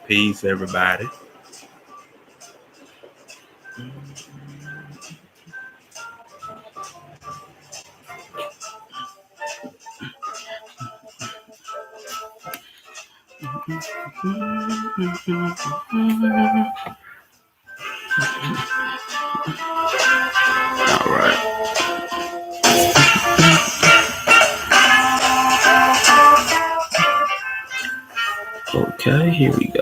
Peace, everybody. All right. Okay, here we go.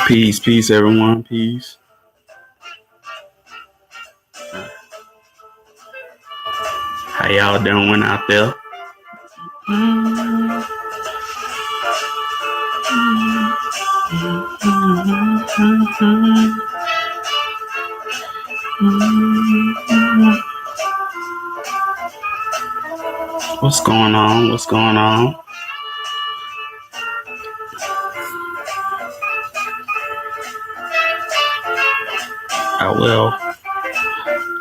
Peace, everyone. Peace. How y'all doing out there? What's going on? What's going on? Well,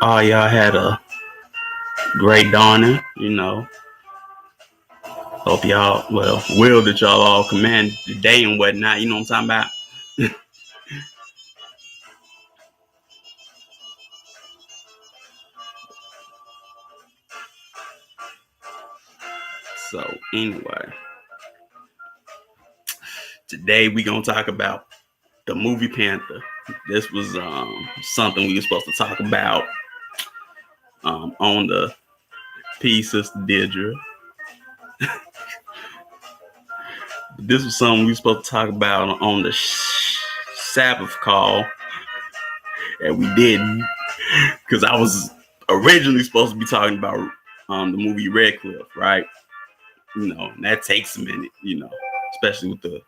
all y'all had a great dawning, Hope y'all, will that y'all all command the day and whatnot, you know what I'm talking about? So, anyway, today we gonna talk about the movie Panther. This was something we were supposed to talk about on the Peace Sister Deirdre. This was something we were supposed to talk about on the Sabbath call, and we didn't, because I was originally supposed to be talking about the movie Red Cliff, right? And that takes a minute, especially with the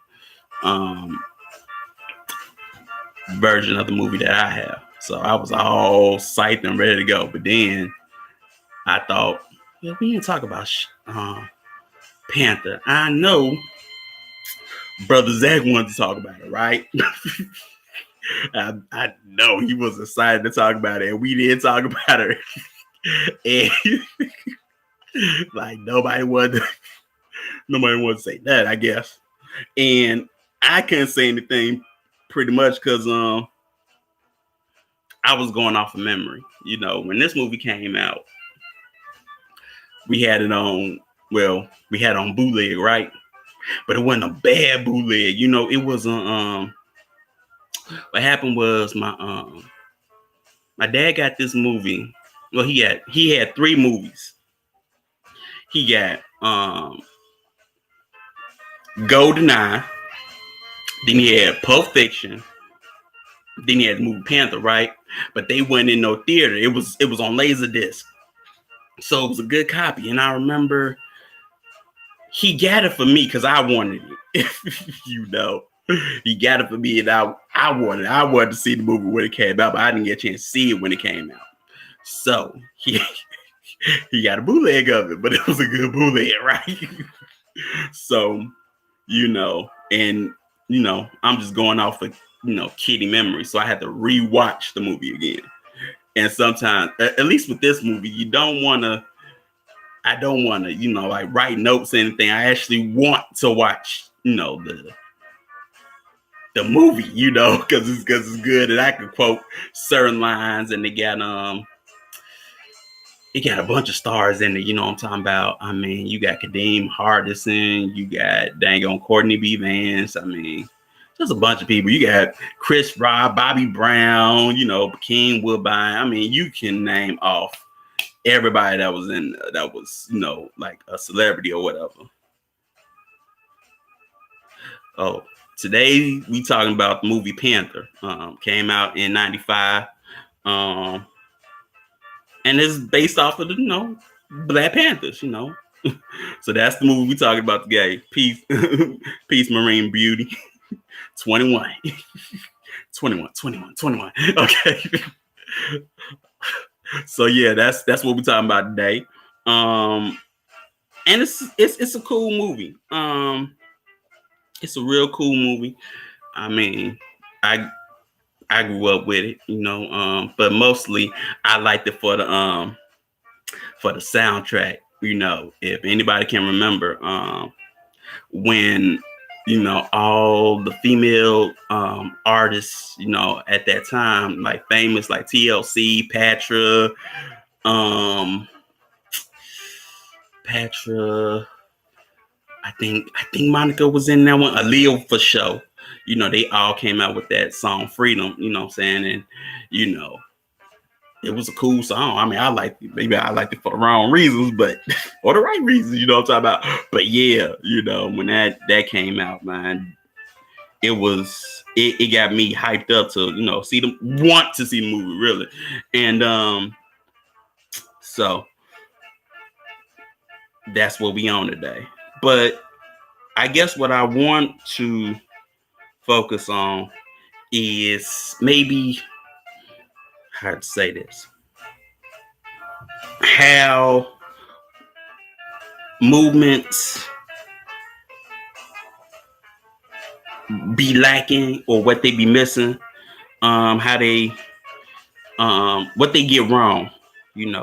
version of the movie that I have. So I was all psyched and ready to go. But then I thought, we didn't talk about Panther. I know Brother Zach wanted to talk about it, right? I know he was excited to talk about it, and we did talk about it. And like nobody wanted to say that, I guess. And I couldn't say anything pretty much because I was going off of memory. When this movie came out, we had it on bootleg, right? But it wasn't a bad bootleg. It wasn't what happened was my dad got this movie. Well, he had 3 movies. He got GoldenEye, then he had Pulp Fiction, then he had the movie Panther, right? But they weren't in no theater. It was on Laserdisc. So it was a good copy. And I remember he got it for me because I wanted it. He got it for me, and I wanted to see the movie when it came out, but I didn't get a chance to see it when it came out. So he got a bootleg of it, but it was a good bootleg, right? So, I'm just going off of, kiddie memory. So I had to rewatch the movie again. And sometimes, at least with this movie, I don't want to, like write notes or anything. I actually want to watch, the movie, because it's good, and I can quote certain lines, and it got a bunch of stars in it. You know what I'm talking about? I mean, you got Kadeem Hardison, you got dang on Courtney B. Vance. I mean, just a bunch of people. You got Chris Rock, Bobby Brown, King Woodbine. I mean, you can name off everybody that was in that was, like a celebrity or whatever. Oh, today we talking about the movie Panther. Came out in 95. And it's based off of the, Black Panthers, So that's the movie we talking about today. Peace, Peace, Marine Beauty. 21. 21. Okay. So yeah, that's what we're talking about today. And it's a cool movie. It's a real cool movie. I mean, I I grew up with it, but mostly I liked it for the soundtrack. If anybody can remember, when all the female artists, at that time, like famous, like TLC, um, Patra. I think Monica was in that one. Aaliyah for sure. They all came out with that song "Freedom." You know what I'm saying? And you know, it was a cool song. I mean, I liked it. Maybe I liked it for the wrong reasons, but or the right reasons. You know what I'm talking about? But yeah, when that came out, man, it got me hyped up to want to see the movie really, and so that's what we on today. But I guess what I want to focus on is maybe how to say this, how movements be lacking or what they be missing, how they what they get wrong. We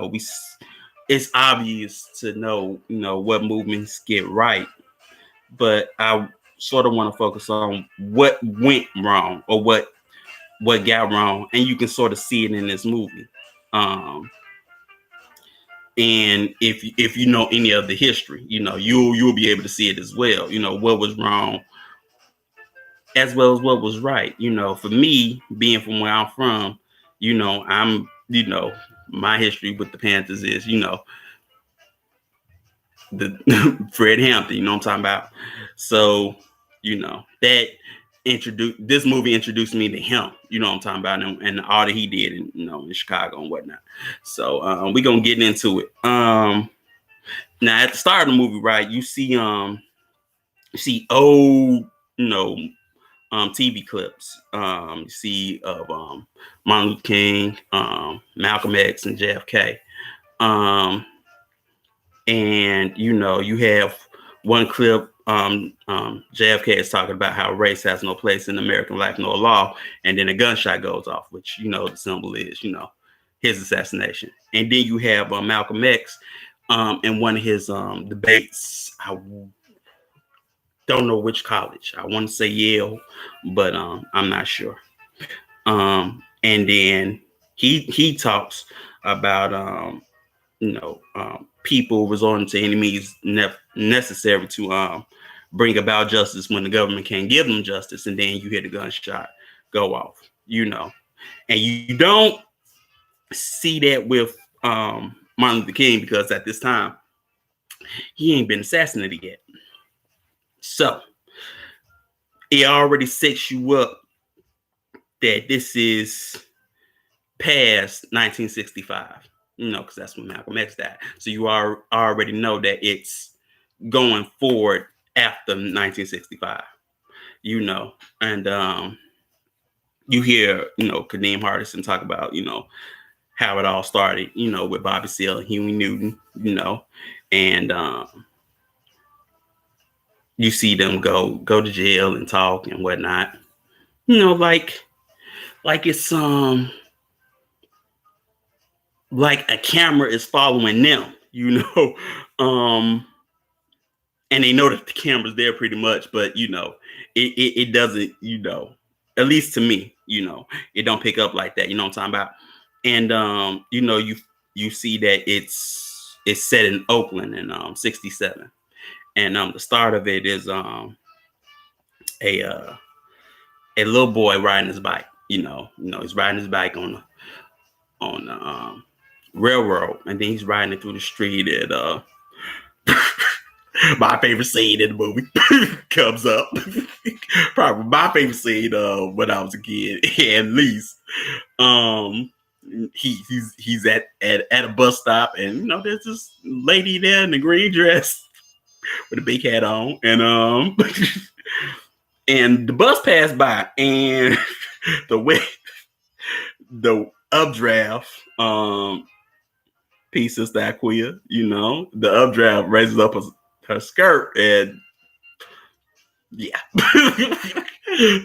it's obvious to know what movements get right, but I sort of want to focus on what went wrong or what got wrong, and you can sort of see it in this movie. And if you know any of the history, you'll be able to see it as well. What was wrong as well as what was right. For me, being from where I'm from, I'm my history with the Panthers is the Fred Hampton. You know what I'm talking about? So that this movie introduced me to him. You know what I'm talking about, and all that he did in Chicago and whatnot. So we're gonna get into it. Now at the start of the movie, right, you see old TV clips. You see of Martin Luther King, Malcolm X, and JFK. And you have one clip. JFK is talking about how race has no place in American life nor law, and then a gunshot goes off, which the symbol is his assassination. And then you have Malcolm X in one of his debates. I don't know which college. I want to say Yale, but I'm not sure. And then he talks about people resorting to any means necessary to bring about justice when the government can't give them justice, and then you hear the gunshot go off. And you don't see that with Martin Luther King, because at this time he ain't been assassinated yet. So it already sets you up that this is past 1965, because that's when Malcolm X died. So you already know that it's going forward after 1965, and you hear, Kadeem Hardison talk about, how it all started, with Bobby Seale and Huey Newton, and you see them go to jail and talk and whatnot, like it's like a camera is following them, and they know that the camera's there pretty much, but it doesn't, at least to me, it don't pick up like that, what I'm talking about. And you see that it's set in Oakland in 67. And the start of it is a little boy riding his bike. He's riding his bike on the railroad, and then he's riding it through the street at my favorite scene in the movie comes up. Probably my favorite scene when I was a kid, at least. He's at a bus stop, and there's this lady there in the green dress with a big hat on, and and the bus passed by, and the updraft piece of Aquia, the updraft raises up her skirt, and yeah.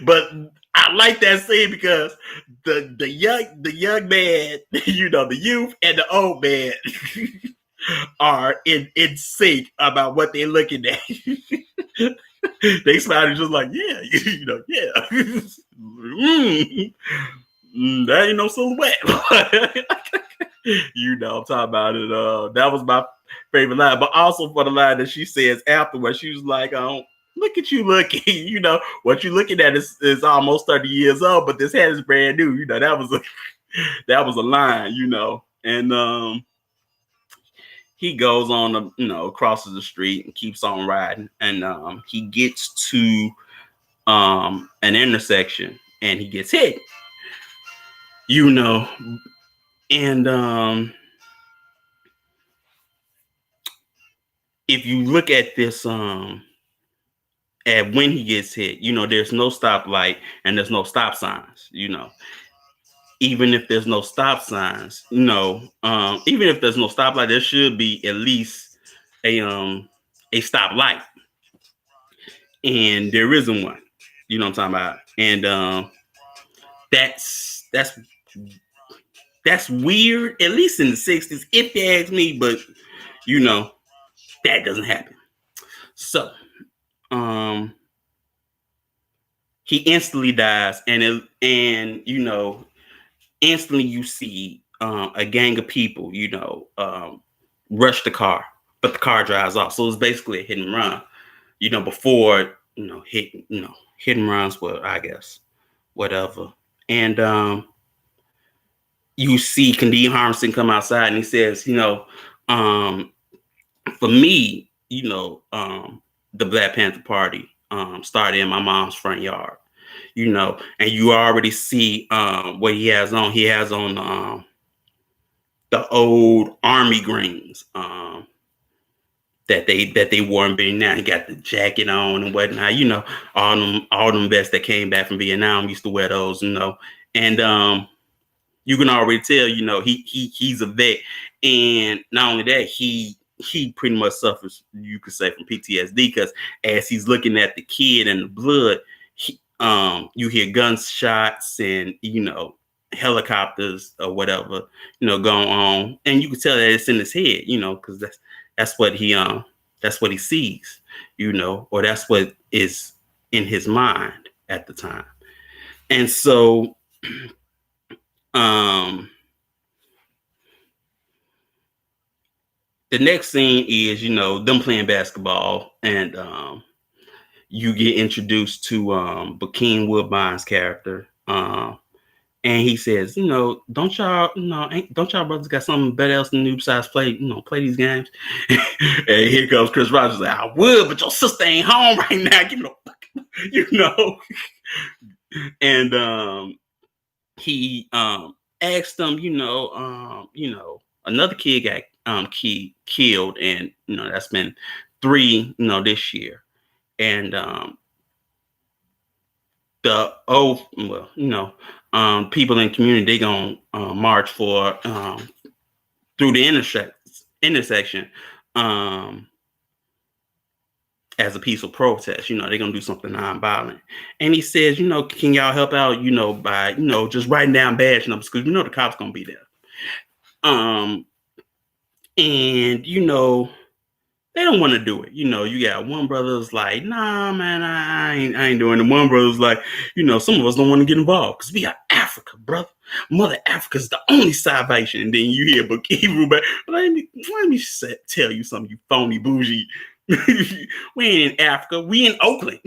But I like that scene because the young man, the youth and the old man are in sync about what they're looking at. They smile just like, yeah, yeah. That ain't no silhouette. I'm talking about it. That was my favorite line, but also for the line that she says afterwards, she was like, look at you looking, what you're looking at is almost 30 years old, but this head is brand new. That was a line, and he goes on crosses the street and keeps on riding, and he gets to an intersection and he gets hit, and if you look at this at when he gets hit, there's no stoplight and there's no stop signs, even if there's no stop signs, even if there's no stoplight, there should be at least a stoplight, and there isn't one. You know what I'm talking about? And that's weird, at least in the 60s, if you ask me, but that doesn't happen. So he instantly dies, and instantly you see a gang of people, rush the car, but the car drives off. So it's basically a hit and run, before, hit and runs were, I guess, whatever. And you see Kadeem Harmison come outside and he says, for me, the Black Panther Party started in my mom's front yard, and you already see what he has on. He has on the old army greens that they wore in Vietnam. He got the jacket on and whatnot. All them vets that came back from Vietnam used to wear those. And you can already tell, he's a vet, and not only that, he pretty much suffers, you could say, from PTSD, because as he's looking at the kid and the blood, you hear gunshots and helicopters or whatever going on, and you can tell that it's in his head, because that's what he sees, or that's what is in his mind at the time. And so the next scene is, them playing basketball, and you get introduced to Bokeem Woodbine's character, and he says, don't y'all brothers got something better else to do besides play these games? And here comes Chris Rogers, like, I would, but your sister ain't home right now. Give me the and he asked them, another kid got killed, and that's been 3 this year, and people in the community, they gonna march for through the intersection as a peaceful protest. They're gonna do something non-violent. And he says, can y'all help out, by just writing down badge numbers, because the cops gonna be there. And they don't want to do it. You got one brother's like, nah, man, I ain't doing it. One brother's like, some of us don't want to get involved because we are Africa, brother. Mother Africa's the only salvation. And then you hear Bokeem, but let me tell you something, you phony bougie. We ain't in Africa. We in Oakland.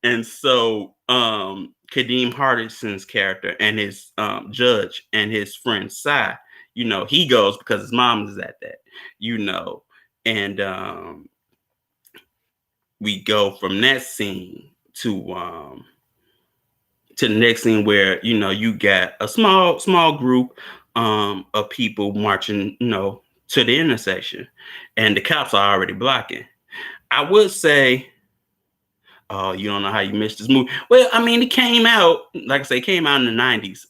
And so Kadeem Hardison's character and his judge and his friend Sai, he goes because his mom is at that, and we go from that scene to the next scene where you got a small group of people marching to the intersection, and the cops are already blocking. I would say, oh, you don't know how you missed this movie. Well, I mean, it came out, like I say, it came out in the 90s.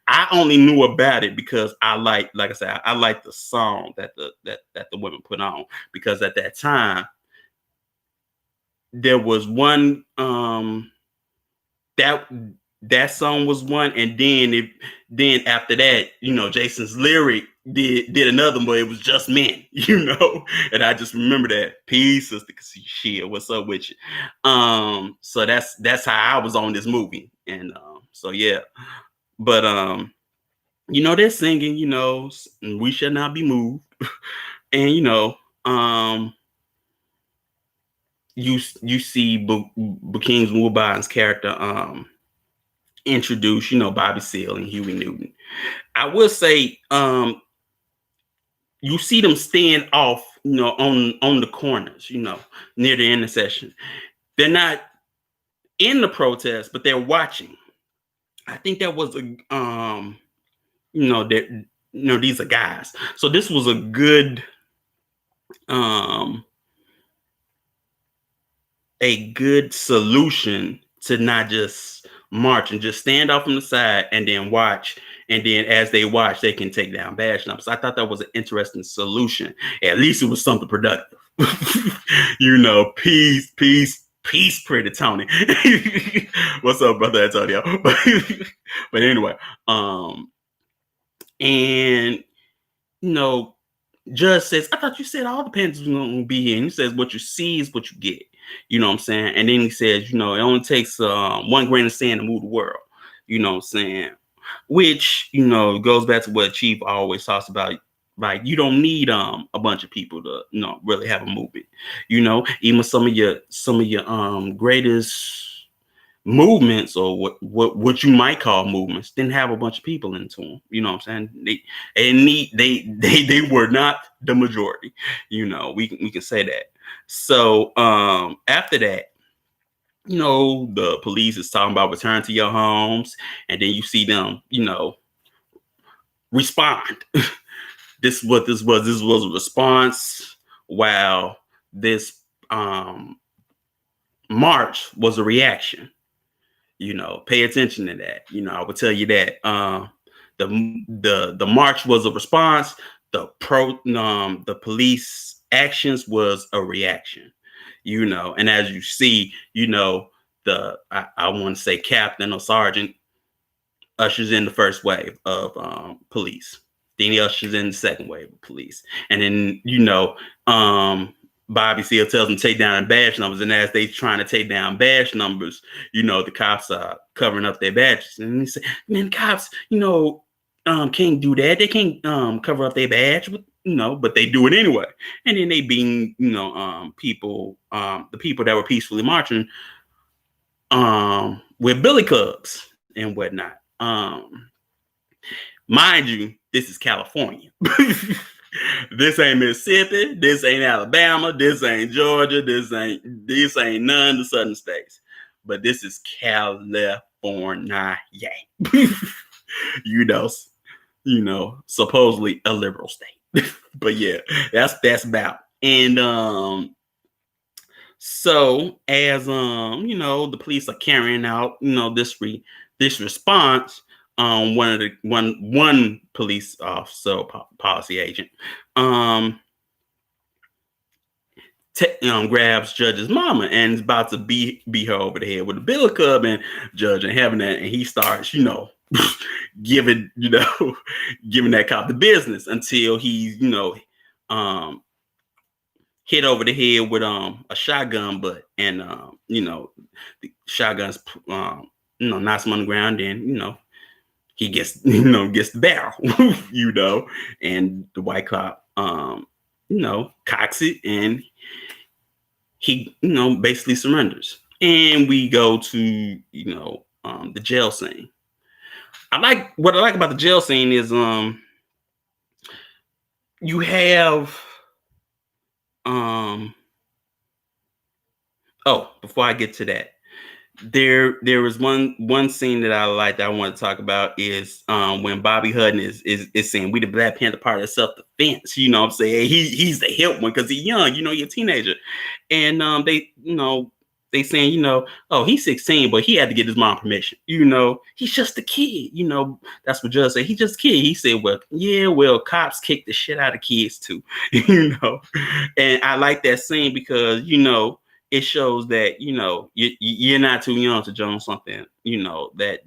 I only knew about it because I like I said, I like the song that the women put on, because at that time there was one that that song was one, and then after that, Jason's lyric did another one, but it was just men, and I just remember that. Peace, sister. Shit, what's up with you? So that's how I was on this movie, and so yeah, but they're singing, we shall not be moved, and you see Bokeem Woodbine's character introduce, Bobby Seale and Huey Newton. I will say, you see them stand off, on the corners, near the intersection. They're not in the protest, but they're watching. I think that was that these are guys. So this was a good solution to not just march and just stand off on the side and then watch. And then as they watch, they can take down badge numbers. I thought that was an interesting solution. At least it was something productive. Peace, pretty Tony. What's up, brother Antonio? But anyway, and Judge says, I thought you said all the Panthers were going to be here. And he says, what you see is what you get. You know what I'm saying? And then he says, it only takes one grain of sand to move the world. You know what I'm saying? Which, goes back to what Chief always talks about. Like, you don't need a bunch of people to, really have a movement. Even some of your greatest movements, or what you might call movements, didn't have a bunch of people into them. You know what I'm saying? They were not the majority. We can say that. So after that, the police is talking about return to your homes, and then you see them, respond. This was a response, while this march was a reaction. Pay attention to that. I would tell you that the march was a response. The police actions was a reaction. And as you see, I want to say captain or sergeant ushers in the first wave of police. Then he ushers in the second wave of police, and then Bobby Seale tells them to take down badge numbers, and as they trying to take down badge numbers, the cops are covering up their badges, and he said, "Man, cops, can't do that. They can't cover up their badge, but they do it anyway." And then they being, people, the people that were peacefully marching, with billy clubs and whatnot. Mind you, this is California. This ain't Mississippi. This ain't Alabama. This ain't Georgia. This ain't none of the southern states. But this is California. Supposedly a liberal state. But yeah, that's about. And so as the police are carrying out this response, one police officer, policy agent, grabs Judge's mama and is about to beat her over the head with a billy club, and Judge and having that, and he starts, giving that cop the business until he's, hit over the head with a shotgun butt, and the shotgun's knocks him on the ground, and he gets the barrel, and the white cop cocks it, and he basically surrenders. And we go to the jail scene. What I like about the jail scene is you have before I get to that, there was one scene that I like that I want to talk about is when Bobby Hutton is saying, "We the Black Panther Party of self-defense." You know what I'm saying? He's the hip one because he's young, you're a teenager. And they saying, oh, he's 16, but he had to get his mom permission. He's just a kid. That's what Judge said. He's just a kid. He said, well, cops kick the shit out of kids too. And I like that scene because, it shows that you're not too young to join something that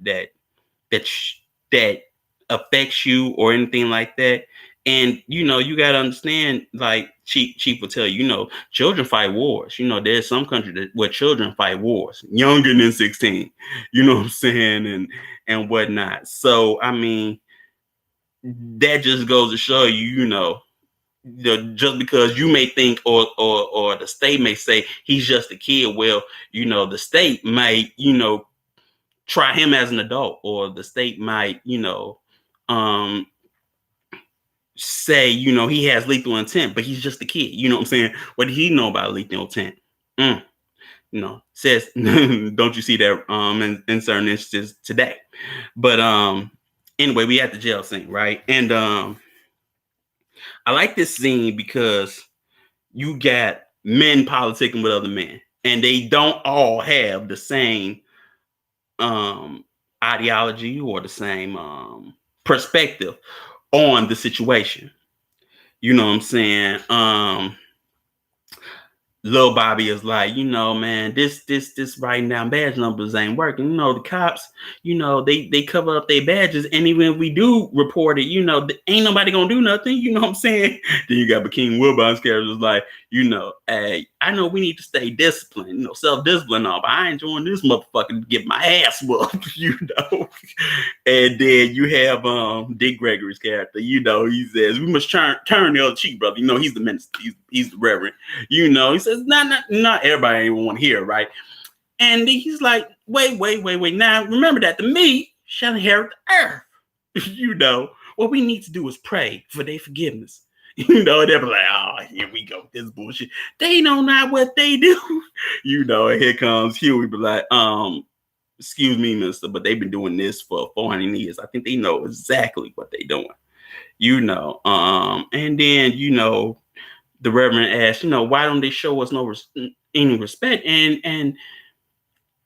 affects you or anything like that. And you got to understand, like Chief will tell you, children fight wars. There's some countries where children fight wars younger than 16. You know what I'm saying, and whatnot. So I mean, that just goes to show just because you may think or the state may say he's just a kid. Well, the state might try him as an adult, or the state might um say he has lethal intent, but he's just a kid. You know what I'm saying? What did he know about lethal intent? Says don't you see that in certain instances today? But anyway, we at the jail scene, right? And I like this scene because you got men politicking with other men, and they don't all have the same ideology or the same perspective on the situation. You know what I'm saying? Lil Bobby is like, man, this writing down badge numbers ain't working. The cops, they cover up their badges, and even if we do report it, ain't nobody gonna do nothing. You know what I'm saying? Then you got Bakeem Woodbine's characters like, hey, I know we need to stay disciplined, self-discipline, all, but I ain't joining this motherfucker to get my ass whooped, And then you have Dick Gregory's character, he says we must turn the other cheek, brother. He's the minister, he's the reverend. He says, not everybody even want to hear, right? And he's like, wait. Now, remember that the meek shall inherit the earth. What we need to do is pray for their forgiveness. They'll be like, oh, here we go, this bullshit. They know not what they do. And here comes Huey, be like, excuse me, mister, but they've been doing this for 400 years. I think they know exactly what they're doing. And then, the Reverend asked, why don't they show us any respect? And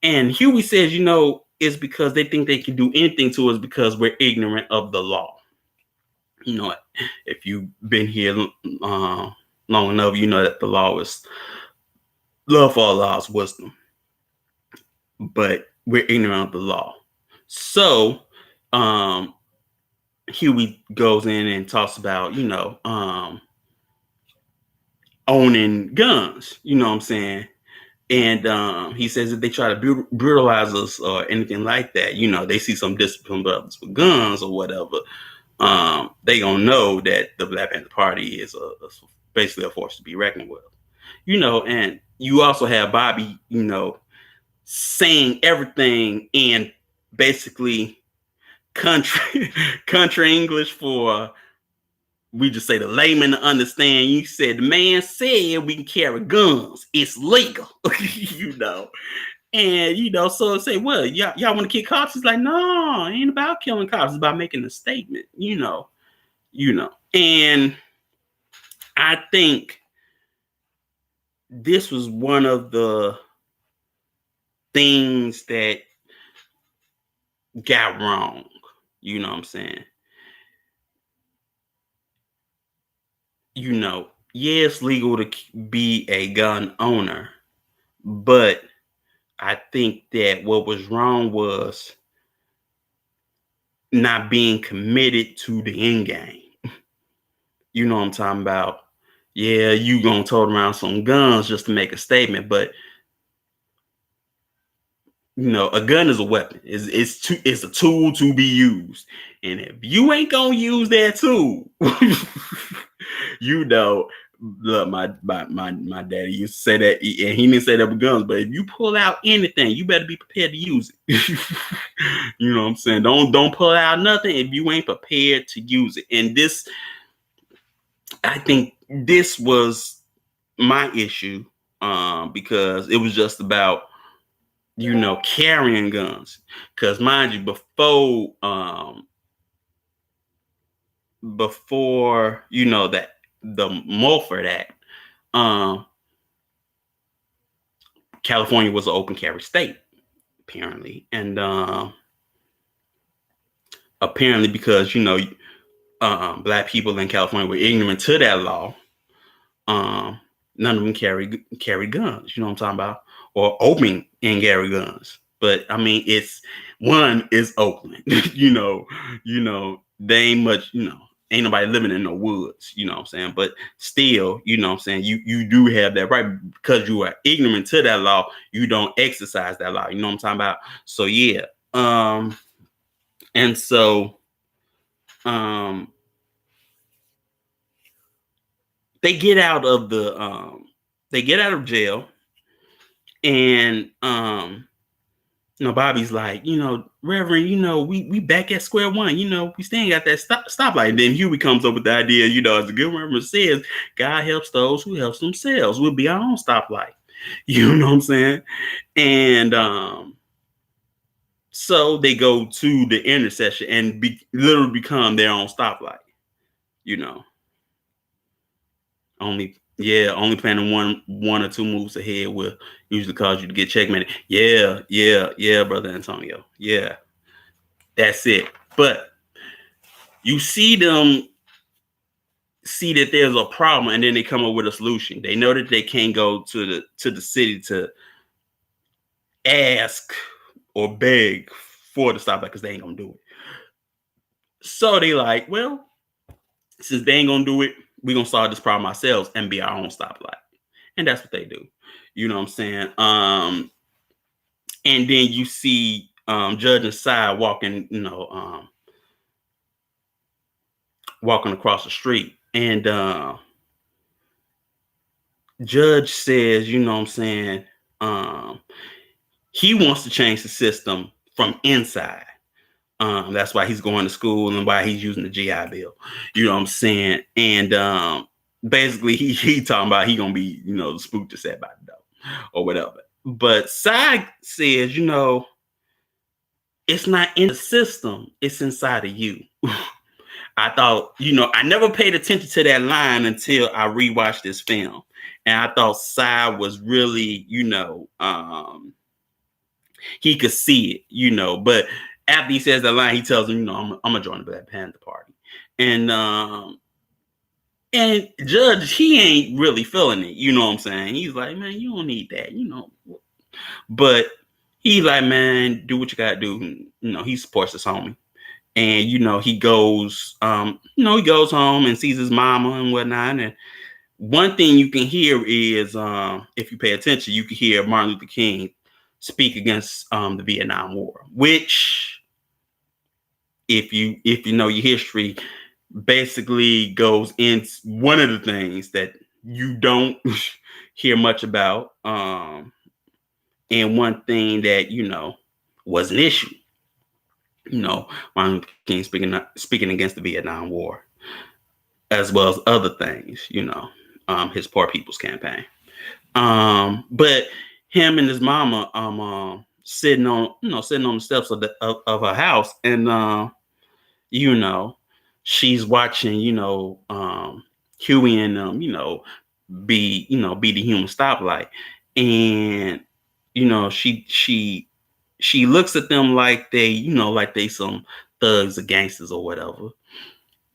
Huey says, it's because they think they can do anything to us because we're ignorant of the law. If you've been here long enough, you know that the law is love for Allah is wisdom, but we're ignorant of the law. So Huey goes in and talks about, owning guns. You know what I'm saying? And he says if they try to brutalize us or anything like that, they see some disciplined brothers with guns or whatever, they gonna know that the Black Panther Party is basically a force to be reckoned with. And you also have Bobby, saying everything in basically country English for, we just say, the layman to understand. You said the man said we can carry guns. It's legal, And so say, well, y'all want to kill cops? It's like, no, it ain't about killing cops. It's about making a statement, And I think this was one of the things that got wrong. You know what I'm saying? Yeah, it's legal to be a gun owner, but I think that what was wrong was not being committed to the end game. You know what I'm talking about? Yeah, you gonna tote around some guns just to make a statement, but a gun is a weapon. It's a tool to be used, and if you ain't gonna use that tool, look, my daddy used to say that, and he didn't say that with guns, but if you pull out anything, you better be prepared to use it. You know what I'm saying? Don't pull out nothing if you ain't prepared to use it. And this, I think this was my issue, because it was just about carrying guns. Because mind you, before that the Mulford Act, California was an open carry state, apparently, and apparently because Black people in California were ignorant to that law, none of them carry guns. You know what I'm talking about? Or open and carry guns. But I mean, it's one is Oakland. They ain't much. Ain't nobody living in the woods. You know what I'm saying? But still, you know what I'm saying. You do have that right because you are ignorant to that law. You don't exercise that law. You know what I'm talking about? So yeah. And so they get out of jail, and Bobby's like, Reverend, we back at square one. We still ain't got that stoplight. And then Huey comes up with the idea, as the good Reverend says, God helps those who helps themselves. We'll be our own stoplight. You know what I'm saying? And so they go to the intersection and literally become their own stoplight. Only planning one or two moves ahead will usually cause you to get checkmated. Yeah, brother Antonio. Yeah, that's it. But you see them see that there's a problem, and then they come up with a solution. They know that they can't go to the city to ask or beg for the stoplight because they ain't gonna do it. So they like, well, since they ain't gonna do it, we're gonna solve this problem ourselves and be our own stoplight. And that's what they do. You know what I'm saying? And then you see Judge and Cy walking, walking across the street. And Judge says, you know what I'm saying, he wants to change the system from inside. That's why he's going to school and why he's using the GI Bill. You know what I'm saying? And basically he talking about he gonna be, the spook to set by the door or whatever. But Cy says, it's not in the system, it's inside of you. I thought, I never paid attention to that line until I rewatched this film. And I thought Cy was really, he could see it, but after he says that line, he tells him, I'm gonna join the Black Panther Party. And Judge, he ain't really feeling it, you know what I'm saying? He's like, man, you don't need that, But he's like, man, do what you gotta do. He supports his homie. And he goes home and sees his mama and whatnot. And one thing you can hear is, if you pay attention, you can hear Martin Luther King speak against the Vietnam War, which, if you know your history, basically goes in one of the things that you don't hear much about, and one thing that was an issue. Martin Luther King speaking against the Vietnam War, as well as other things. His Poor People's Campaign. But him and his mama sitting on the steps of her house, and she's watching Huey and them be the human stoplight, and she looks at them like they some thugs or gangsters or whatever.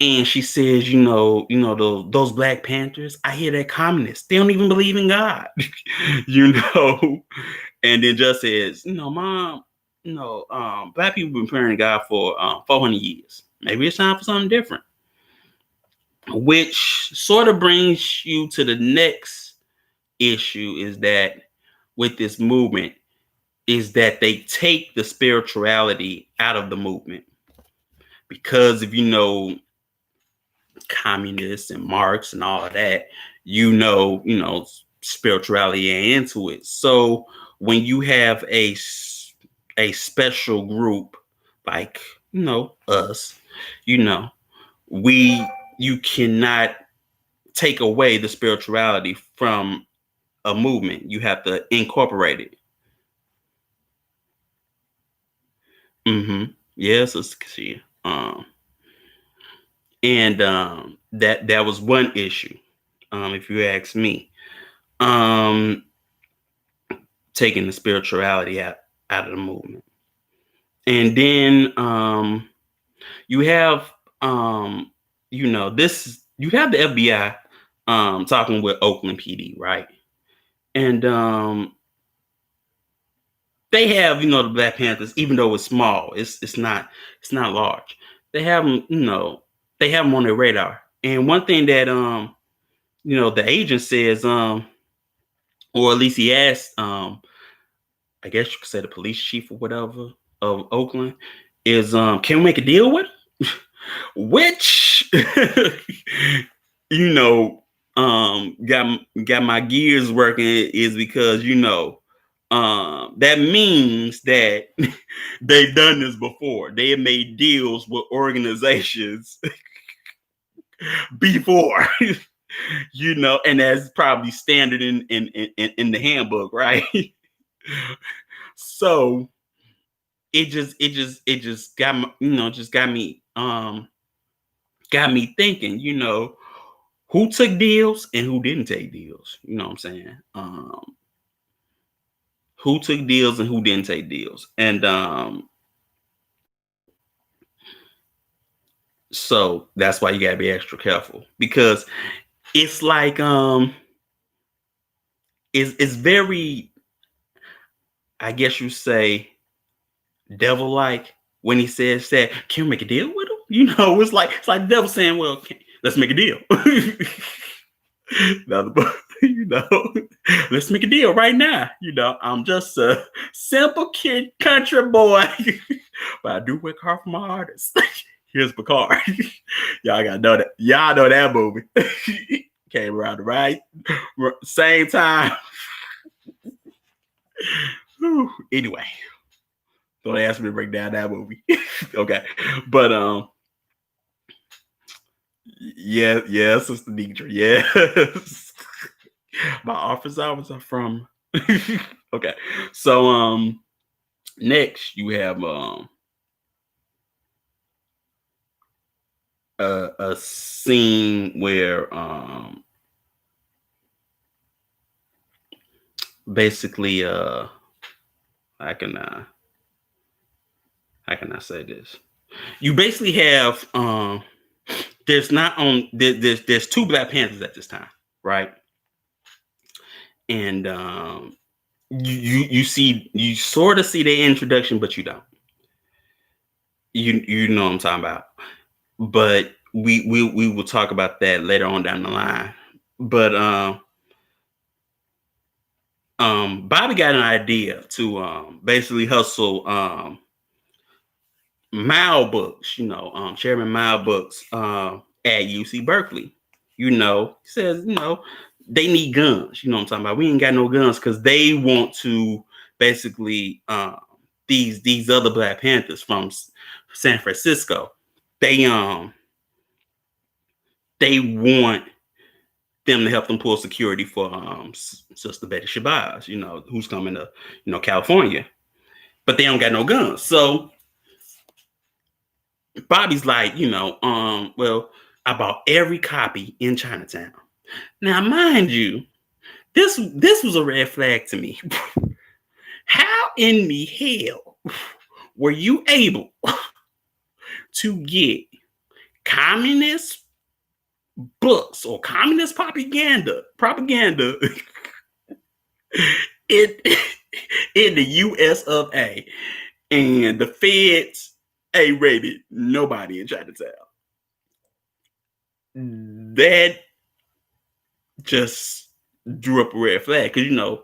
And she says, those Black Panthers, I hear they're communists. They don't even believe in God, And then just says, Mom, Black people have been praying to God for 400 years. Maybe it's time for something different. Which sort of brings you to the next issue, is that with this movement, is that they take the spirituality out of the movement. Because if communists and Marx and all of that, spirituality ain't into it. So when you have a special group like us, you cannot take away the spirituality from a movement. You have to incorporate it. Yes, yeah, and that was one issue, if you ask me, taking the spirituality out of the movement. And then you have you have the FBI talking with Oakland PD, right? And they have, the Black Panthers, even though it's small, it's not large. They have them, they have them on their radar. And one thing that the agent says, or at least he asked, I guess you could say the police chief or whatever of Oakland, is can we make a deal with him? Which you know got my gears working, is because that means that they've done this before. They have made deals with organizations before. And that's probably standard in the handbook, right? So it just got me thinking, who took deals and who didn't take deals. You know what I'm saying? Who took deals and who didn't take deals. And so that's why you gotta be extra careful, because it's like it's very, I guess you say, devil-like when he says that, can we make a deal with him? It's like the devil saying, well, let's make a deal. Let's make a deal right now. I'm just a simple kid, country boy, but I do work hard for my artists. Here's my card. Y'all gotta know that. Y'all know that movie. Came around the right same time. Anyway, don't ask me to break down that movie. Okay, but yeah, Sister Deidre, yes. My office hours are from. Okay, so next you have a scene where basically how can I say this? You basically have there's two Black Panthers at this time, right? And you sort of see their introduction, but you don't. You know what I'm talking about. But we will talk about that later on down the line. But Bobby got an idea to basically hustle Mile Books, Chairman Mile Books at UC Berkeley. He says, they need guns. You know what I'm talking about? We ain't got no guns, because they want to basically these other Black Panthers from San Francisco. They want them to help them pull security for Sister Betty Shabazz, who's coming to California, but they don't got no guns. So Bobby's like, well, I bought every copy in Chinatown. Now, mind you, this was a red flag to me. How in the hell were you able to get communist books or communist propaganda in the US of A, and the feds ain't raided nobody in Chinatown? That just drew up a red flag, because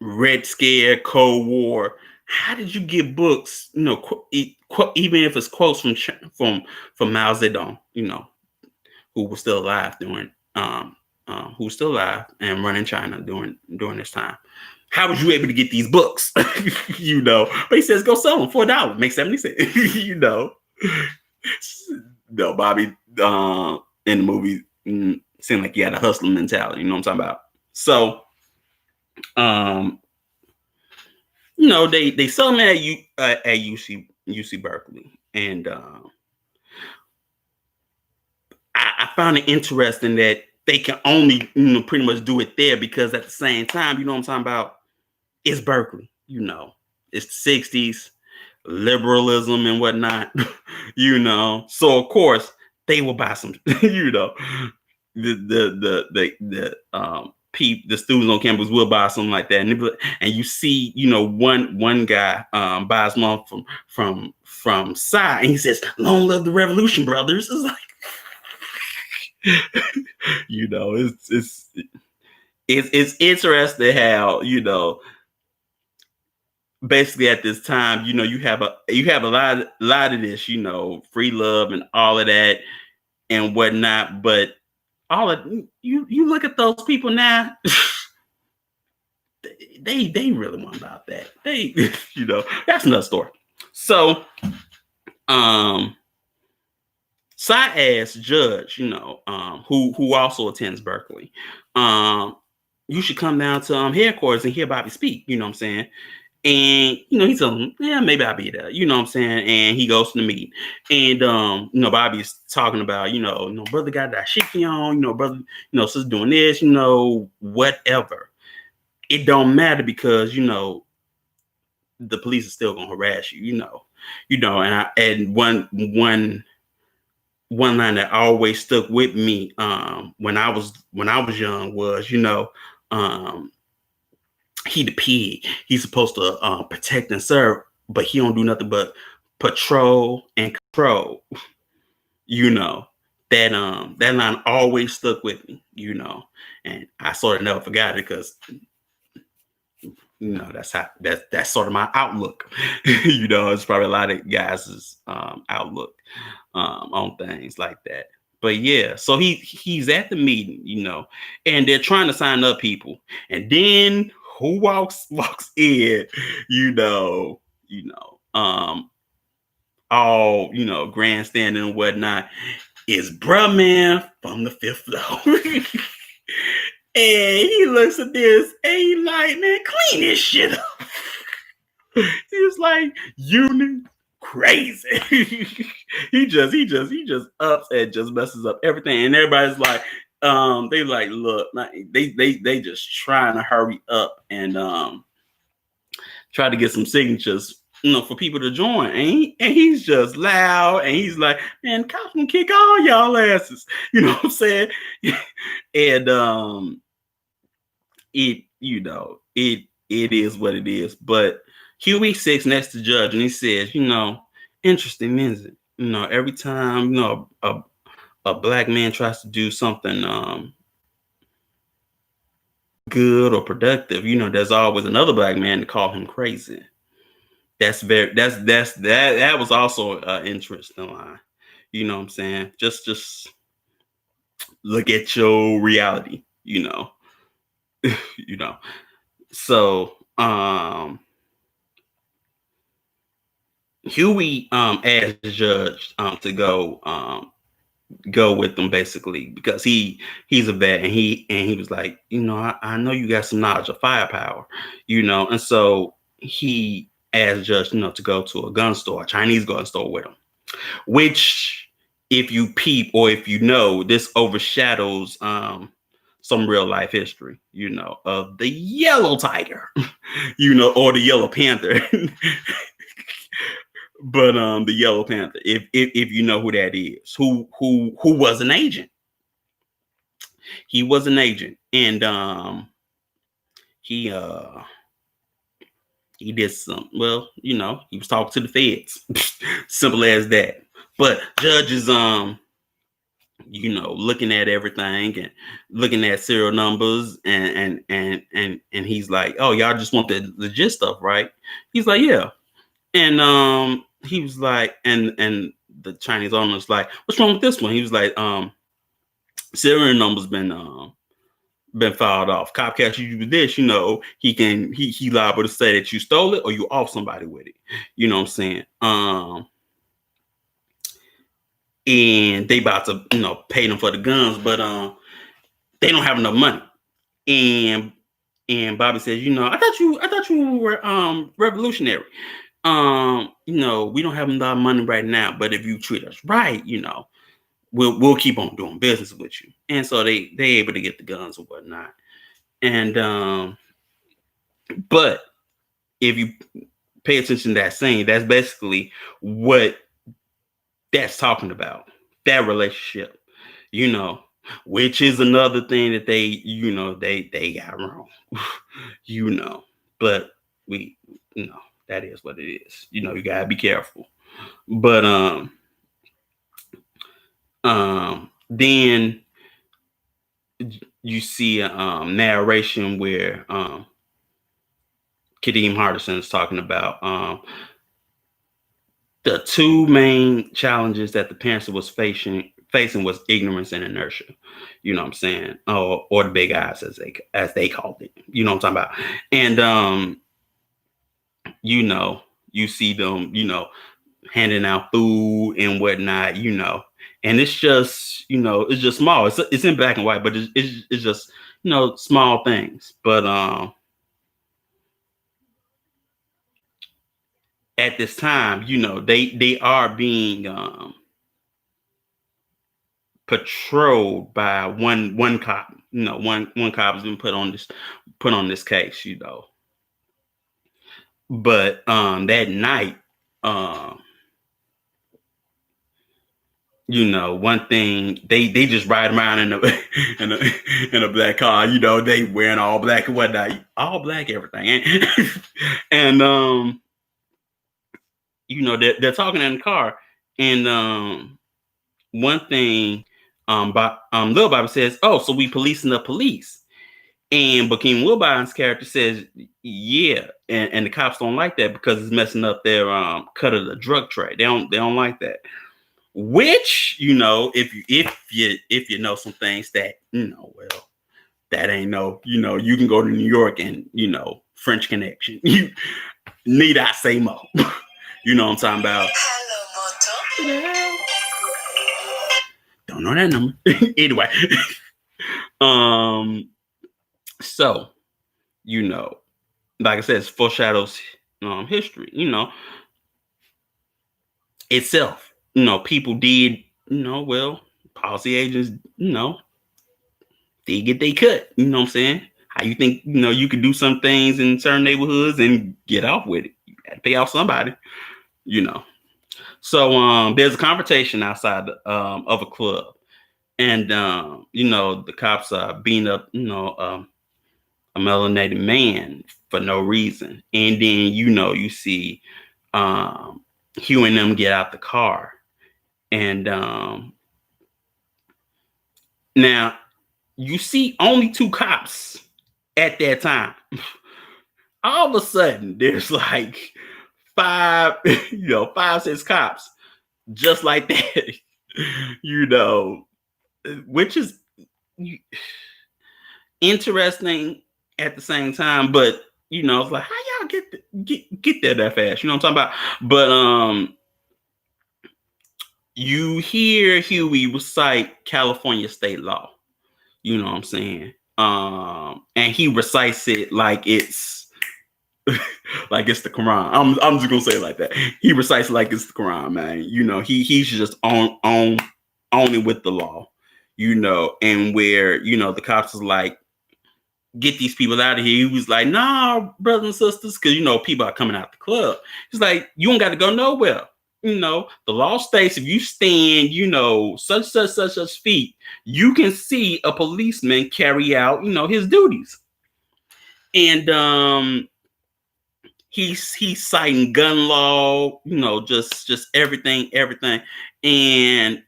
Red Scare, Cold War. How did you get books? Even if it's quotes from Mao Zedong, who was still alive and running China during this time. How was you able to get these books? But he says go sell them for $1, make 70 cents. No, Bobby in the movie seemed like he had a hustler mentality. You know what I'm talking about? So, they sell them at UC Berkeley, and I found it interesting that they can only pretty much do it there, because at the same time, you know what I'm talking about, it's Berkeley. It's the 60s, liberalism and whatnot. So of course they will buy some, the students on campus will buy something like that, and you see, one guy buys one from Psy, and he says, "Long live the revolution, brothers." It's like, it's interesting how, basically at this time, you have a lot of this, free love and all of that and whatnot, but all of you look at those people now, they really want about that. They that's another story. So Cy asked Judge, who also attends Berkeley, you should come down to headquarters and hear Bobby speak, you know what I'm saying? And he told him, yeah, maybe I'll be there, you know what I'm saying? And he goes to the meeting. And Bobby's talking about, brother got that shaking on, brother, sister doing this, whatever. It don't matter because, the police is still gonna harass you, and one line that always stuck with me when I was young was, he the pig. He's supposed to protect and serve, but he don't do nothing but patrol and control. That line always stuck with me. And I sort of never forgot it because that's sort of my outlook. It's probably a lot of guys' outlook on things like that. But yeah, so he's at the meeting, and they're trying to sign up people, and then who walks in, all grandstanding and whatnot, is bruh man from the fifth floor. And he looks at this and he like, man, clean this shit up. He was like, unit crazy. he just ups and just messes up everything. And everybody's like, they like, look, they just trying to hurry up and try to get some signatures, for people to join. And he's just loud and he's like, man, cops can kick all y'all asses. You know what I'm saying? And it is what it is. But Huey sits next to Judge and he says, interesting, isn't it? Every time, a black man tries to do something good or productive, there's always another black man to call him crazy. That was also an interesting line. You know what I'm saying? Just look at your reality, So Huey asked the judge to go with them basically because he's a vet and he was like, I know you got some knowledge of firepower, and so he asked the judge, to go to a gun store, a Chinese gun store with him, which if you peep or if this overshadows some real life history, of the yellow tiger, or the yellow panther. But the Yellow Panther, if you know who that is, who was an agent. He was an agent, and he did some. Well, he was talking to the feds. Simple as that. But judges, looking at everything and looking at serial numbers, and he's like, oh, y'all just want the legit stuff, right? He's like, yeah. And he was like, and the Chinese owner was like, what's wrong with this one? He was like, serial numbers been filed off. Cop catch you with this, he liable to say that you stole it or you off somebody with it. You know what I'm saying? And they about to, pay them for the guns, but they don't have enough money. And Bobby says, I thought you were revolutionary. We don't have a lot of money right now, but if you treat us right, we'll keep on doing business with you. And so they able to get the guns or whatnot. And but if you pay attention to that scene, that's basically what that's talking about. that relationship, you know, which is another thing that they got wrong, you know. But we, that is what it is. You gotta be careful. But then you see a narration where Kadeem Hardison is talking about the two main challenges that the Panther was facing was ignorance and inertia. You know what I'm saying? Or the big eyes as they called it. You know what I'm talking about? And you see them, handing out food and whatnot, and it's just small. It's in black and white, but it's just small things. But at this time, they are being patrolled by one cop. One cop has been put on this case. But that night, one thing they just ride around in a in a black car. They wearing all black and whatnot, all black everything, and they're talking in the car, and one thing, Lil Bobby says, "Oh, so we policing the police." And Bokeem Woodbine's character says, "Yeah," and the cops don't like that because it's messing up their cut of the drug trade. They don't like that. Which if you know some things that well, that ain't you can go to New York and French Connection. You need I say more? You know what I'm talking about? Hello, don't know that number. Anyway, so like I said, it foreshadows history. Itself. People did. Well, policy agents. They get they cut. You know what I'm saying? How you think you could do some things in certain neighborhoods and get off with it? You got to pay off somebody. So there's a confrontation outside of a club, and the cops are beating up a melanated man for no reason, and then you see Hugh and them get out the car, and now you see only two cops at that time. All of a sudden, there's like five, 6 cops, just like that, which is interesting at the same time. But it's like, how y'all get there that fast? You know what I'm talking about? But you hear Huey recite California state law. You know what I'm saying? And he recites it like it's like it's the Quran. I'm just gonna say it like that. He recites it like it's the Quran, man. He's just on it with the law. And where the cops is like, get these people out of here. He was like, nah, brothers and sisters, because people are coming out the club. He's like, you don't got to go nowhere. The law states if you stand, such feet, you can see a policeman carry out, his duties. And he's citing gun law, just everything. And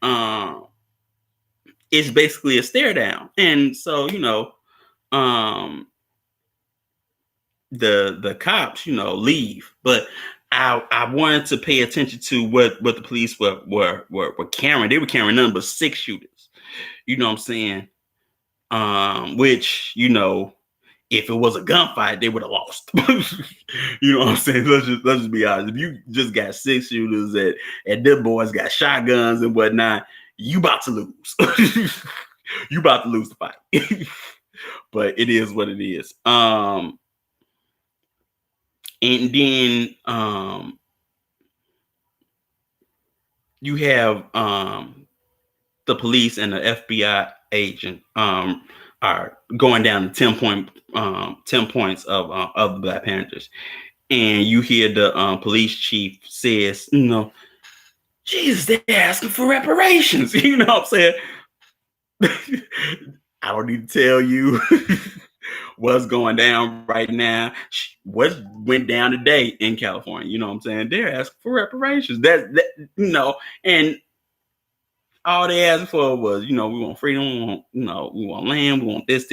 it's basically a stare down. And so, the cops, leave. But I wanted to pay attention to what the police were carrying. They were carrying nothing but 6 shooters. You know what I'm saying? Which, if it was a gunfight, they would have lost. You know what I'm saying? Let's just be honest. If you just got 6 shooters and them boys got shotguns and whatnot, you about to lose. You about to lose the fight. But it is what it is. And then you have the police and the FBI agent are going down to 10 points of the Black Panthers, and you hear the police chief says, Jesus, they're asking for reparations. You know what I'm saying? I don't need to tell you what's going down right now. What went down today in California? You know what I'm saying? They're asking for reparations. And all they asked for was, we want freedom, we want land, we want this,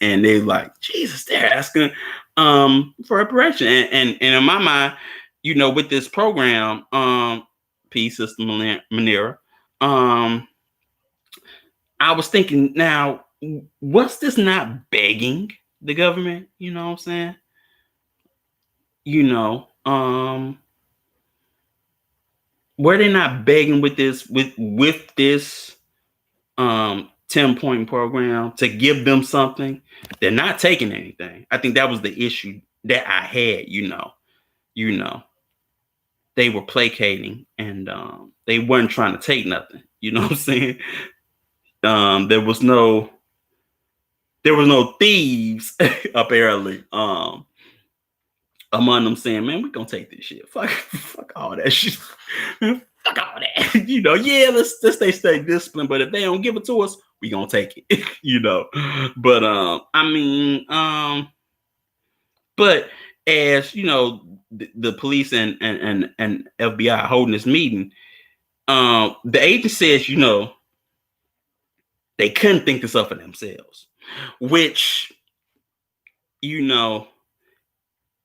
and they're like, Jesus, they're asking for reparation. And in my mind, with this program, Peace System Manera, I was thinking, now, what's this not begging the government? You know what I'm saying? Were they not begging with this 10-point program to give them something? They're not taking anything. I think that was the issue that I had. They were placating, and they weren't trying to take nothing. You know what I'm saying? There was no thieves apparently among them saying, man, we gonna take this shit. Fuck all that shit. Fuck all that. Yeah, let's stay disciplined, but if they don't give it to us, we gonna take it. But but as the police and FBI holding this meeting, the agent says, they couldn't think this up for themselves, which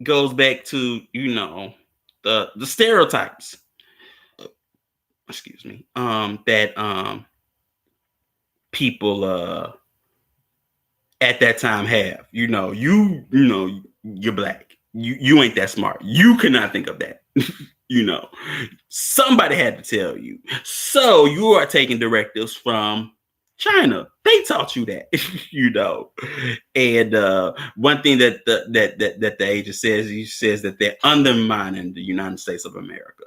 goes back to the stereotypes, excuse me, that people at that time have. You're black, you ain't that smart, you cannot think of that. Somebody had to tell you, so you are taking directives from China. They taught you that. And one thing that the agent says, he says that they're undermining the United States of America.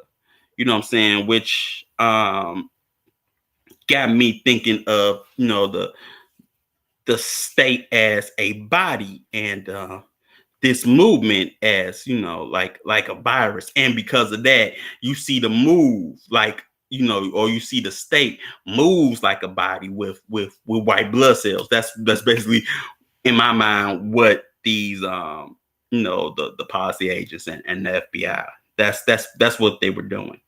You know what I'm saying? Which got me thinking of the state as a body, and this movement as like a virus. And because of that, you see the move or you see the state moves like a body with white blood cells. That's basically, in my mind, what these the policy agents and the FBI, that's what they were doing.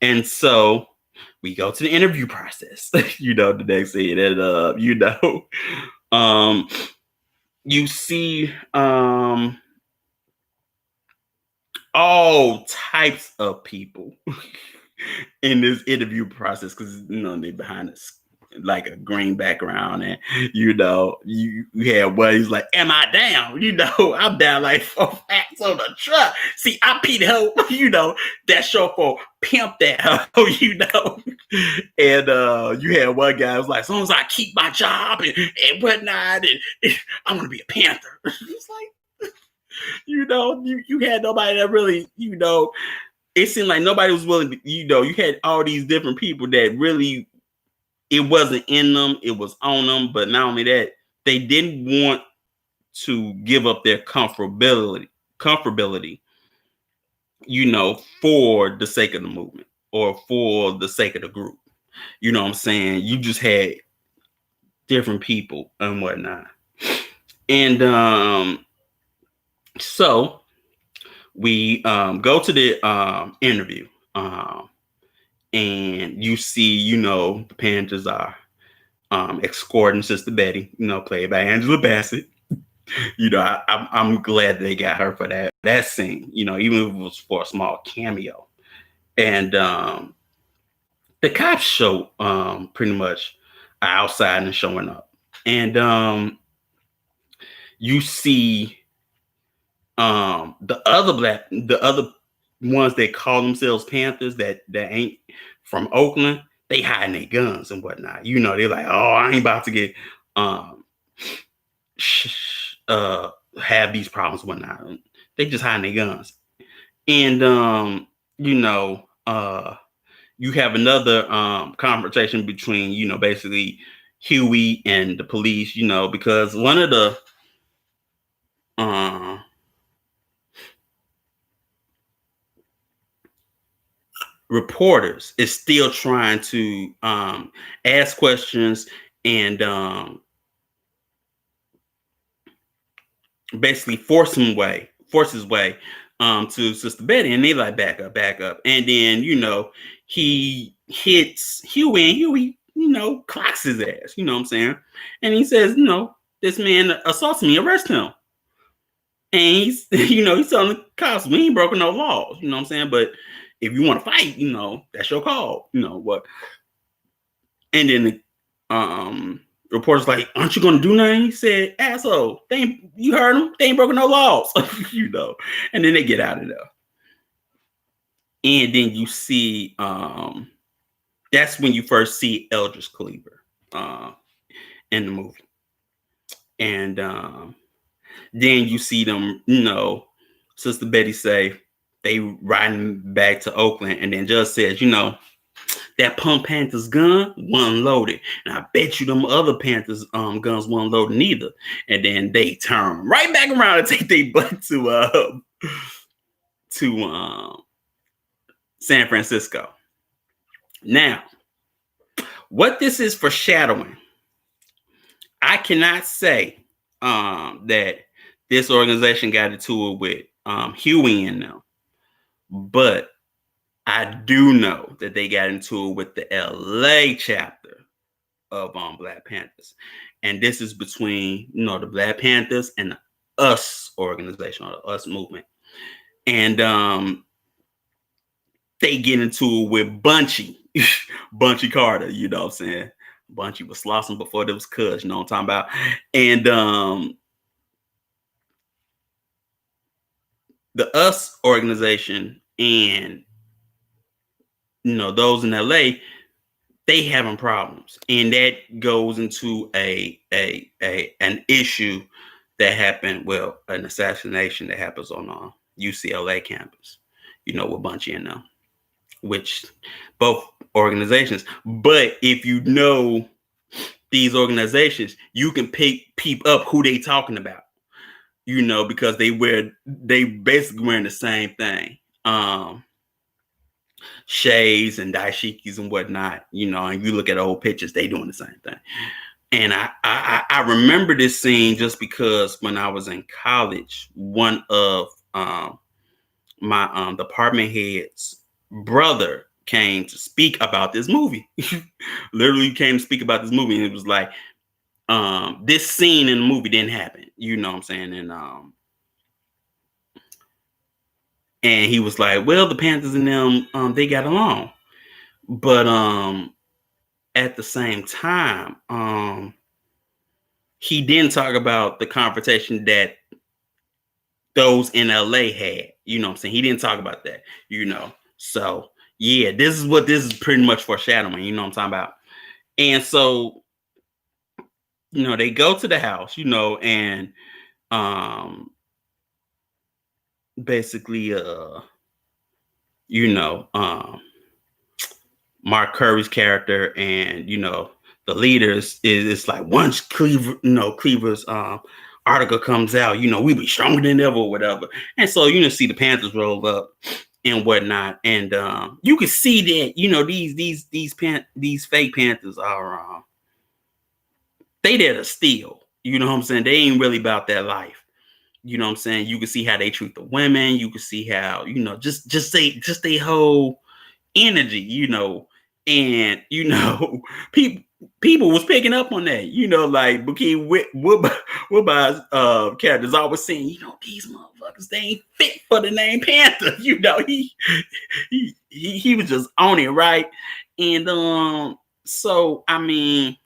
And so we go to the interview process. The next thing that you see all types of people in this interview process, because they behind us like a green background, and you had one, he's like, am I down? I'm down like 4 facts on the truck. See, I Pete Ho, that short for pimp that hoe. And you had one guy who was like, as long as I keep my job and whatnot, and I'm gonna be a Panther. It's like, you had nobody that really, it seemed like nobody was willing to, you had all these different people that really, it wasn't in them, it was on them. But not only that, they didn't want to give up their comfortability, for the sake of the movement or for the sake of the group. You know what I'm saying? You just had different people and whatnot. And so we go to the interview, and you see, the Panthers are escorting Sister Betty, played by Angela Bassett. I'm glad they got her for that scene, even if it was for a small cameo. And the cops show pretty much outside and showing up. And you see the other ones that call themselves Panthers that ain't from Oakland, they hiding their guns and whatnot. They're like, oh, I ain't about to get have these problems and whatnot. They just hiding their guns. And you have another confrontation between basically Huey and the police, because one of the reporters is still trying to ask questions and basically force his way to Sister Betty, and they like back up, and then he hits Huey, and Huey clocks his ass, you know what I'm saying, and he says, this man assaults me, arrest him, and he's he's telling the cops we ain't broken no laws, you know what I'm saying, but if you want to fight, that's your call, what, and then the reporter's like, aren't you gonna do nothing? He said, asshole, you heard him, they ain't broken no laws. And then they get out of there. And then you see that's when you first see Eldridge Cleaver in the movie. And then you see them, Sister Betty say they riding back to Oakland, and then Judge says, that pump Panther's gun wasn't loaded, and I bet you them other Panthers guns wasn't loaded neither. And then they turn right back around and take their butt to San Francisco. Now, what this is foreshadowing, I cannot say that this organization got into it with Huey and them, but I do know that they got into it with the LA chapter of Black Panthers. And this is between, the Black Panthers and the US organization, or the US movement. And they get into it with Bunchy Carter, you know what I'm saying? Bunchy was Slauson before there was Cuz, you know what I'm talking about? And the US organization and those in LA, they having problems, and that goes into an issue that happened. Well, an assassination that happens on UCLA campus. With Bunchy and them, which both organizations. But if you know these organizations, you can peep up who they talking about. Because they basically wearing the same thing. Shades and dashikis and whatnot, and you look at old pictures, they doing the same thing. And I remember this scene just because when I was in college, one of my department head's brother came to speak about this movie. Literally came to speak about this movie, and it was like, this scene in the movie didn't happen, you know what I'm saying? And he was like, well, the Panthers and them, they got along. But at the same time, he didn't talk about the confrontation that those in LA had. You know what I'm saying? He didn't talk about that, So, yeah, this is pretty much foreshadowing, you know what I'm talking about? And so, they go to the house, and basically, Mark Curry's character and the leaders is like, once Cleaver's article comes out, we be stronger than ever or whatever. And so see the Panthers roll up and whatnot, and you can see that these fake Panthers are they there to steal. You know what I'm saying? They ain't really about that life. You know what I'm saying? You can see how they treat the women. You can see how just they whole energy, and people was picking up on that, like Bookie Woodby's characters always saying, these motherfuckers, they ain't fit for the name Panther. He was just on it, right? And so I mean,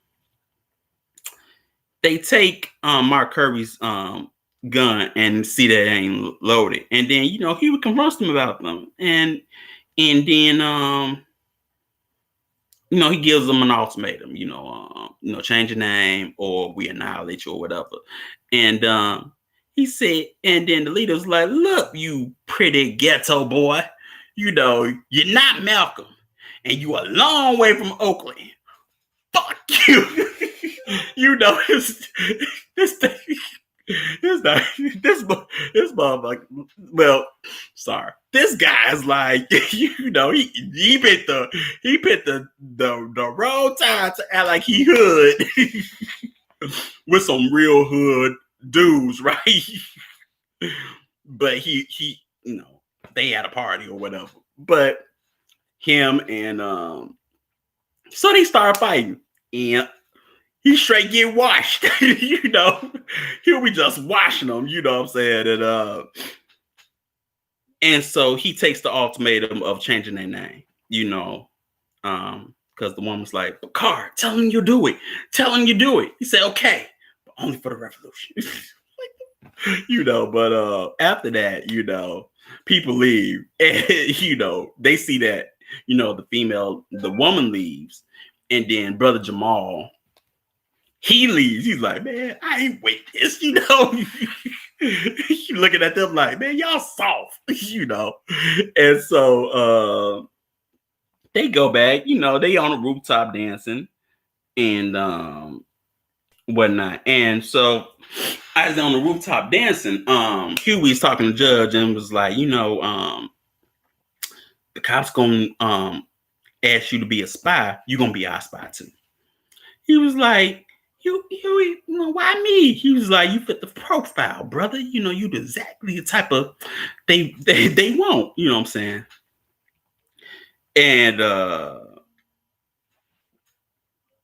they take Mark Kirby's gun and see that it ain't loaded, and then he confronts them about them, and then he gives them an ultimatum, change your name or we annihilate you or whatever. And he said, and then the leader was like, look, you pretty ghetto boy, you're not Malcolm, and you a long way from Oakland. Fuck you. This thing. It's not this motherfucker. Well, sorry. This guy's like, he picked the wrong time to act like he hood with some real hood dudes, right? But he they had a party or whatever. But him and so they started fighting. And he straight get washed. He'll be just washing them, you know what I'm saying? And so he takes the ultimatum of changing their name, because the woman's like, Bakar, tell him you do it. Tell him you do it. He said, okay, but only for the revolution. But after that, people leave. And, they see that, the woman leaves. And then Brother Jamal, he leaves. He's like, man, I ain't with this, You looking at them like, man, y'all soft, And so they go back, they on the rooftop dancing and whatnot. And so as they're on the rooftop dancing, Huey's talking to the judge and was like, the cops gonna ask you to be a spy, you're gonna be our spy too. He was like, you why me? He was like, you fit the profile, brother. You exactly the type of they want, you know what I'm saying? And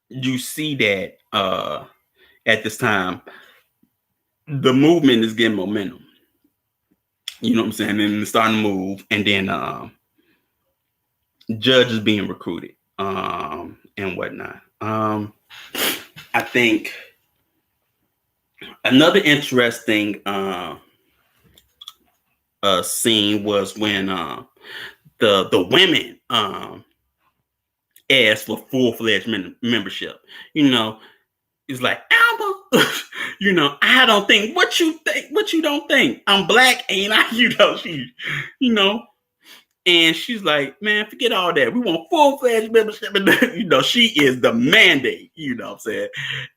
you see that at this time, the movement is getting momentum. You know what I'm saying? And it's starting to move, and then judges being recruited and whatnot. I think another interesting scene was when the women asked for full-fledged membership. It's like, Alba, I don't think what you don't think. I'm black, ain't I? And she's like, man, forget all that. We want full-fledged membership. She is the mandate, you know what I'm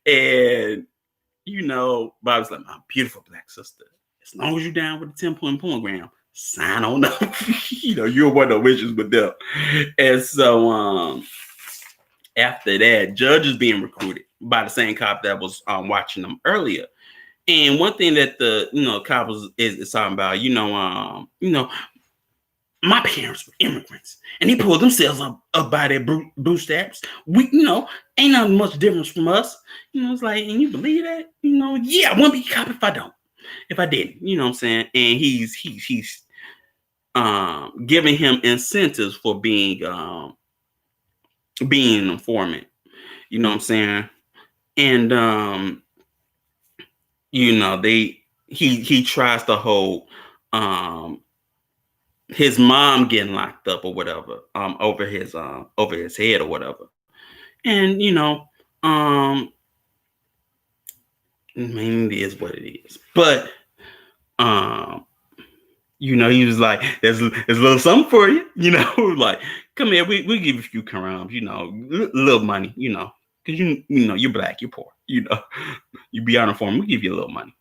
saying? And, Bob's like, my beautiful black sister, as long as you're down with the 10-point program, sign on up. You're one of the wishes with them. And so after that, Judge is being recruited by the same cop that was watching them earlier. And one thing that the cop is talking about, my parents were immigrants and they pulled themselves up by their bootstraps. We, ain't nothing much difference from us. It's like, and you believe that? Yeah, I wouldn't be a cop if I didn't, you know what I'm saying? And he's giving him incentives for being an informant, you know what I'm saying? And he tries to hold his mom getting locked up or whatever over his head or whatever. And I mean, it is what it is. But he was like, there's a little something for you, like, come here, we give you a few crumbs, little money, because you're black, you're poor, you be on the form, we give you a little money,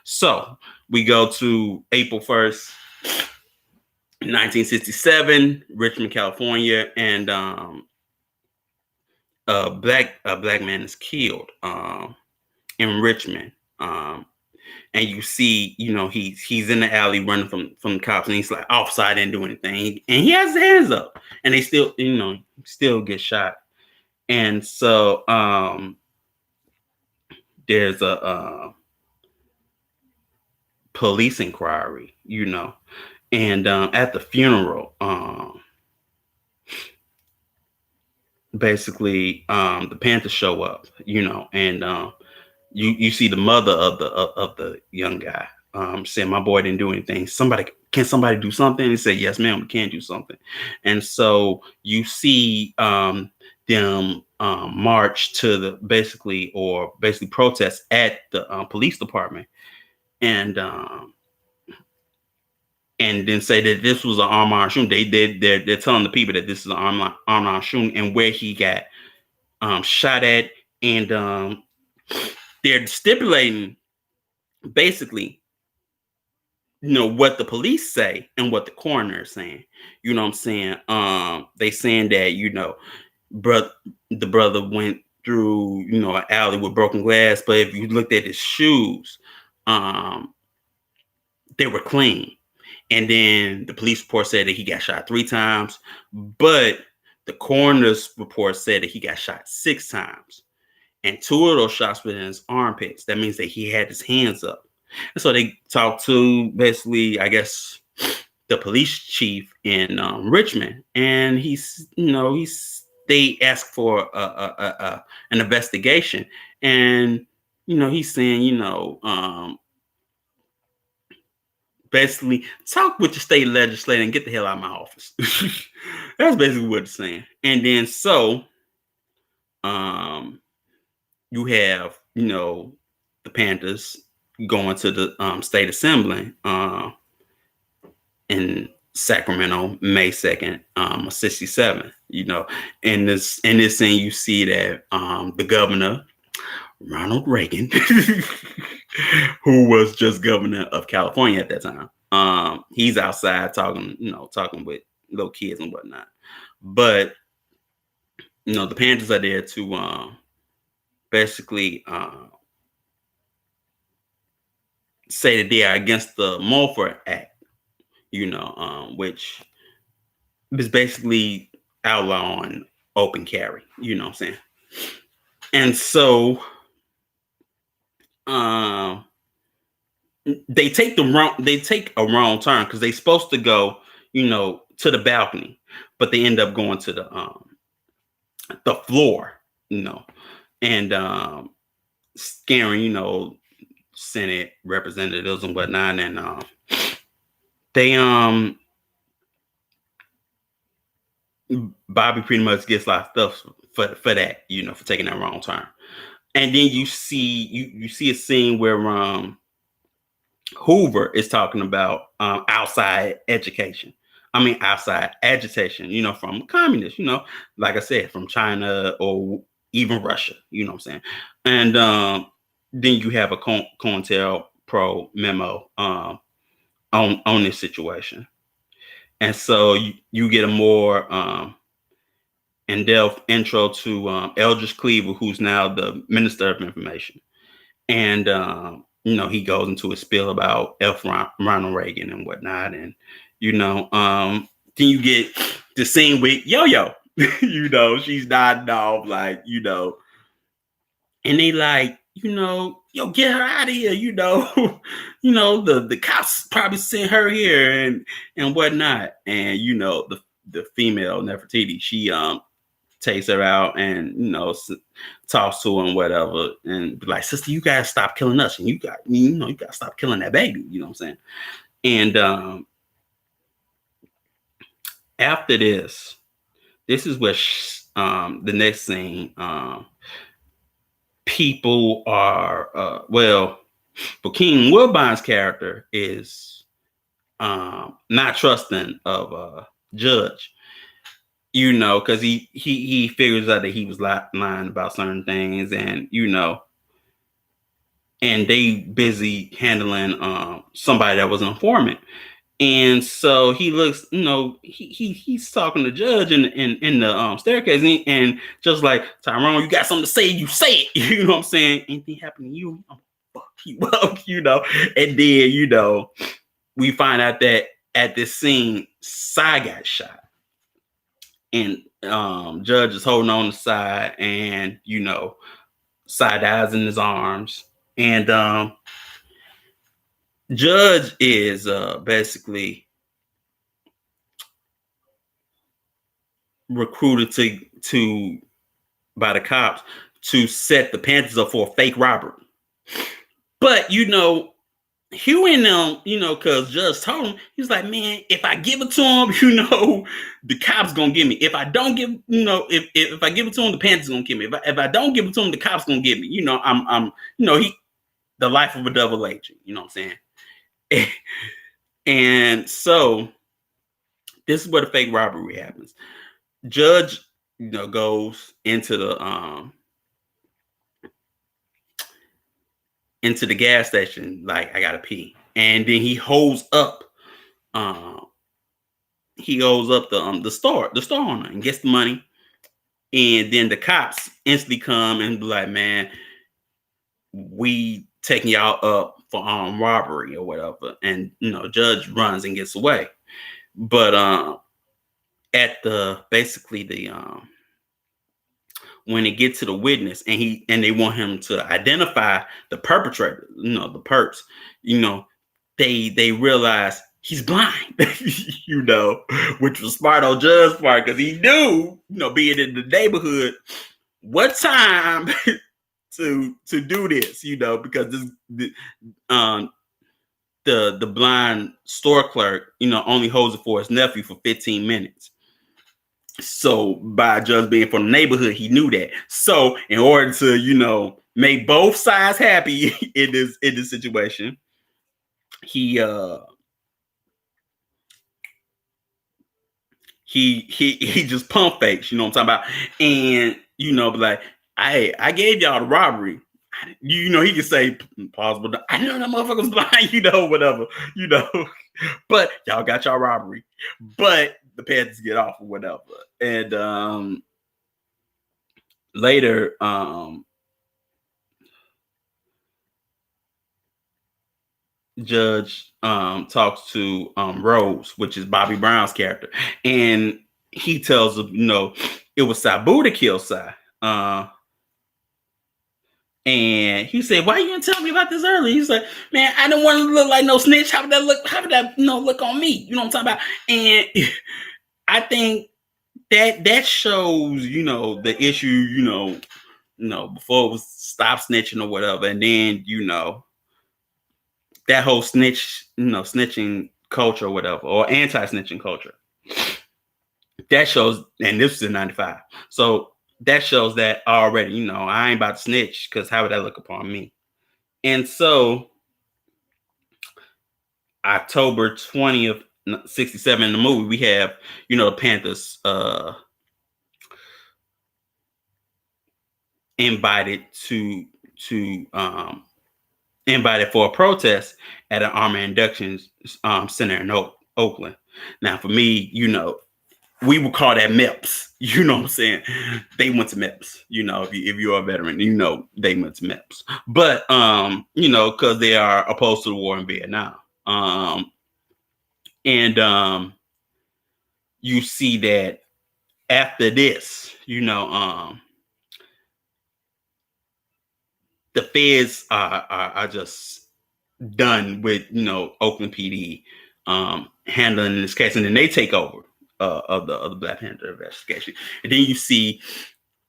So we go to April 1st, 1967, Richmond, California, and a black man is killed in Richmond. And you see, he's in the alley running from the cops, and he's like, officer, I didn't do anything. And he has his hands up, and they still, still get shot. And so there's a police inquiry, and at the funeral, basically the Panthers show up, and you see the mother of the young guy saying, my boy didn't do anything. Can somebody do something? And he said, yes, ma'am, we can do something. And so you see them march to the basically protest at the police department, and then say that this was an armed shooting. They're telling the people that this is an armed shooting, and where he got shot at, and they're stipulating basically, what the police say and what the coroner is saying. You know what I'm saying? They saying that, brother the brother went through, an alley with broken glass, but if you looked at his shoes, um, they were clean. And then the police report said that he got shot 3 times, but the coroner's report said that he got shot 6 times. And 2 of those shots were in his armpits. That means that he had his hands up. And so they talked to, basically, I guess, the police chief in Richmond, and they asked for an investigation, and he's saying, basically, talk with the state legislator and get the hell out of my office. That's basically what it's saying. And then um, you have, the Panthers going to the state assembly in Sacramento, May 2nd, 67. In this scene, you see that the governor, Ronald Reagan, who was just governor of California at that time, he's outside talking with little kids and whatnot. But the Panthers are there to basically say that they are against the Mulford Act, which is basically outlawing open carry. You know what I'm saying? And so they take a wrong turn because they're supposed to go, to the balcony, but they end up going to the floor, and scaring, Senate representatives and whatnot, and they Bobby pretty much gets a lot of stuff for that, for taking that wrong turn. And then you see a scene where Hoover is talking about outside education. Outside agitation, from communists, like I said, from China or even Russia, you know what I'm saying? And then you have a COINTELPRO memo on this situation. And so you get a more in-depth intro to Eldridge Cleaver, who's now the Minister of Information. And, he goes into a spiel about Ronald Reagan and whatnot. And, then you get the scene with Yo-Yo, she's nodding off, like, and they like, yo, get her out of here, the cops probably sent her here and whatnot. And, the female Nefertiti, she takes her out and talks to her and whatever, and be like, sister, you gotta stop killing us, and you gotta stop killing that baby, you know what I'm saying? And after this is where the next scene, people are but King Woodbine's character is not trusting of Judge, because he figures out that he was lying about certain things, and and they busy handling somebody that was an informant. And so he looks, he's talking to Judge in the staircase, and just like, Tyrone, you got something to say, you say it. You know what I'm saying? Anything happen to you, I'm fuck you up, And then, we find out that at this scene, Cy got shot. And Judge is holding on the side, and Cy dies in his arms. And Judge is basically recruited to by the cops to set the Panthers up for a fake robbery. But Hugh and them, because Judge told him, he was like, man, if I give it to him, the cops gonna get me. If I don't give, if I give it to him, the Panthers gonna get me. If I don't give it to him, the cops gonna get me. I'm he, the life of a double agent. You know what I'm saying? And so this is where the fake robbery happens. Judge, goes into the into the gas station, like, I gotta pee. And then uh he holds up the store owner and gets the money. And then the cops instantly come and be like, man, we taking y'all up for robbery or whatever. And judge runs and gets away. But at the basically the when it gets to the witness, and they want him to identify the perpetrator, the perps, you know, they realize he's blind, which was smart on Judge's part, because he knew, being in the neighborhood, what time to do this, because um the blind store clerk, only holds it for his nephew for 15 minutes. So by Judge being from the neighborhood, he knew that. So in order to, make both sides happy in this situation, he he just pump fakes, you know what I'm talking about? And be like, I gave y'all the robbery. He can say possible. I know that motherfucker's blind, whatever, but y'all got y'all robbery. But the Panthers get off or whatever. And later, Judge talks to Rose, which is Bobby Brown's character, and he tells him, it was Sabu to kill Sai. And he said, "Why you didn't tell me about this earlier?" He's like, "Man, I don't want to look like no snitch. How would that look? How would that look on me? You know what I'm talking about?" And I think that shows, the issue, before it was stop snitching or whatever, and then that whole snitching culture or whatever, or anti-snitching culture. That shows, and this is in '95, so that shows that already. I ain't about to snitch, because how would that look upon me? And so October 20th, 67, in the movie, we have, the Panthers invited for a protest at an Army Induction Center in Oakland. Now, for me, we would call that MEPS. You know what I'm saying? They went to MEPS. If you're a veteran, they went to MEPS. But because they are opposed to the war in Vietnam. And you see that after this, the feds are just done with, Oakland PD handling this case, and then they take over of the Black Panther investigation. And then you see,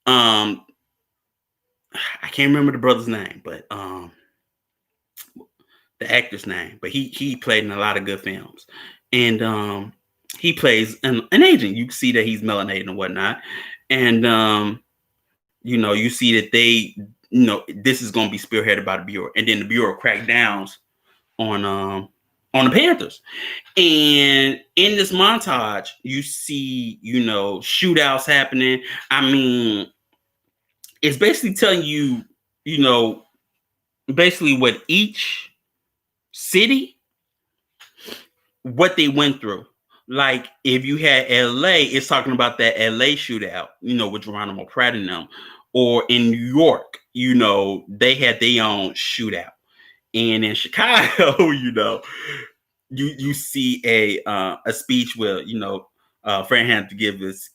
I can't remember the brother's name, but the actor's name, but he played in a lot of good films, and he plays an agent. You see that he's melanated and whatnot, and you see that they, this is going to be spearheaded by the Bureau, and then the Bureau cracked down on the Panthers. And in this montage, you see, shootouts happening. I mean, it's basically telling you, basically what each city, what they went through. Like, if you had LA, it's talking about that LA shootout, with Geronimo Pratt in them. Or in New York, they had their own shootout. And in Chicago, you see a speech where, Fred Hampton give his